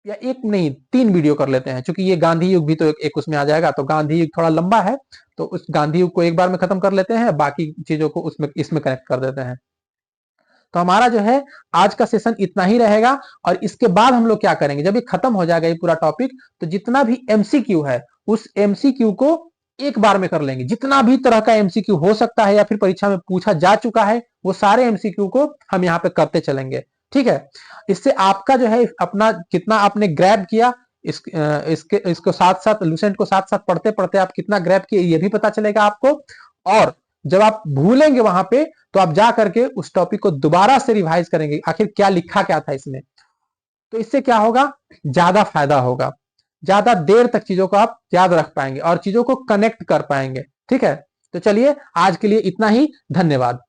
या एक नहीं 3 वीडियो कर लेते हैं, क्योंकि ये गांधी युग भी तो एक उसमें आ जाएगा, तो गांधी युग थोड़ा लंबा है, तो उस गांधी युग को एक बार में खत्म कर लेते हैं, बाकी चीजों को इसमें कनेक्ट कर देते हैं। तो हमारा जो है आज का सेशन इतना ही रहेगा, और इसके बाद हम लोग क्या करेंगे, जब ये खत्म हो जाएगा ये पूरा टॉपिक, तो जितना भी एमसीक्यू है उस एमसीक्यू को एक बार में कर लेंगे। जितना भी तरह का एमसीक्यू हो सकता है या फिर परीक्षा में पूछा जा चुका है, वो सारे एमसीक्यू को हम यहाँ पे करते चलेंगे। ठीक है, इससे आपका जो है अपना कितना आपने ग्रैब किया, इसको साथ साथ लुसेंट को साथ साथ पढ़ते पढ़ते आप कितना ग्रैब किए ये भी पता चलेगा आपको। और जब आप भूलेंगे वहां पे, तो आप जा करके उस टॉपिक को दोबारा से रिवाइज करेंगे, आखिर क्या लिखा क्या था इसमें। तो इससे क्या होगा, ज्यादा फायदा होगा, ज्यादा देर तक चीजों को आप याद रख पाएंगे और चीजों को कनेक्ट कर पाएंगे। ठीक है, तो चलिए आज के लिए इतना ही, धन्यवाद।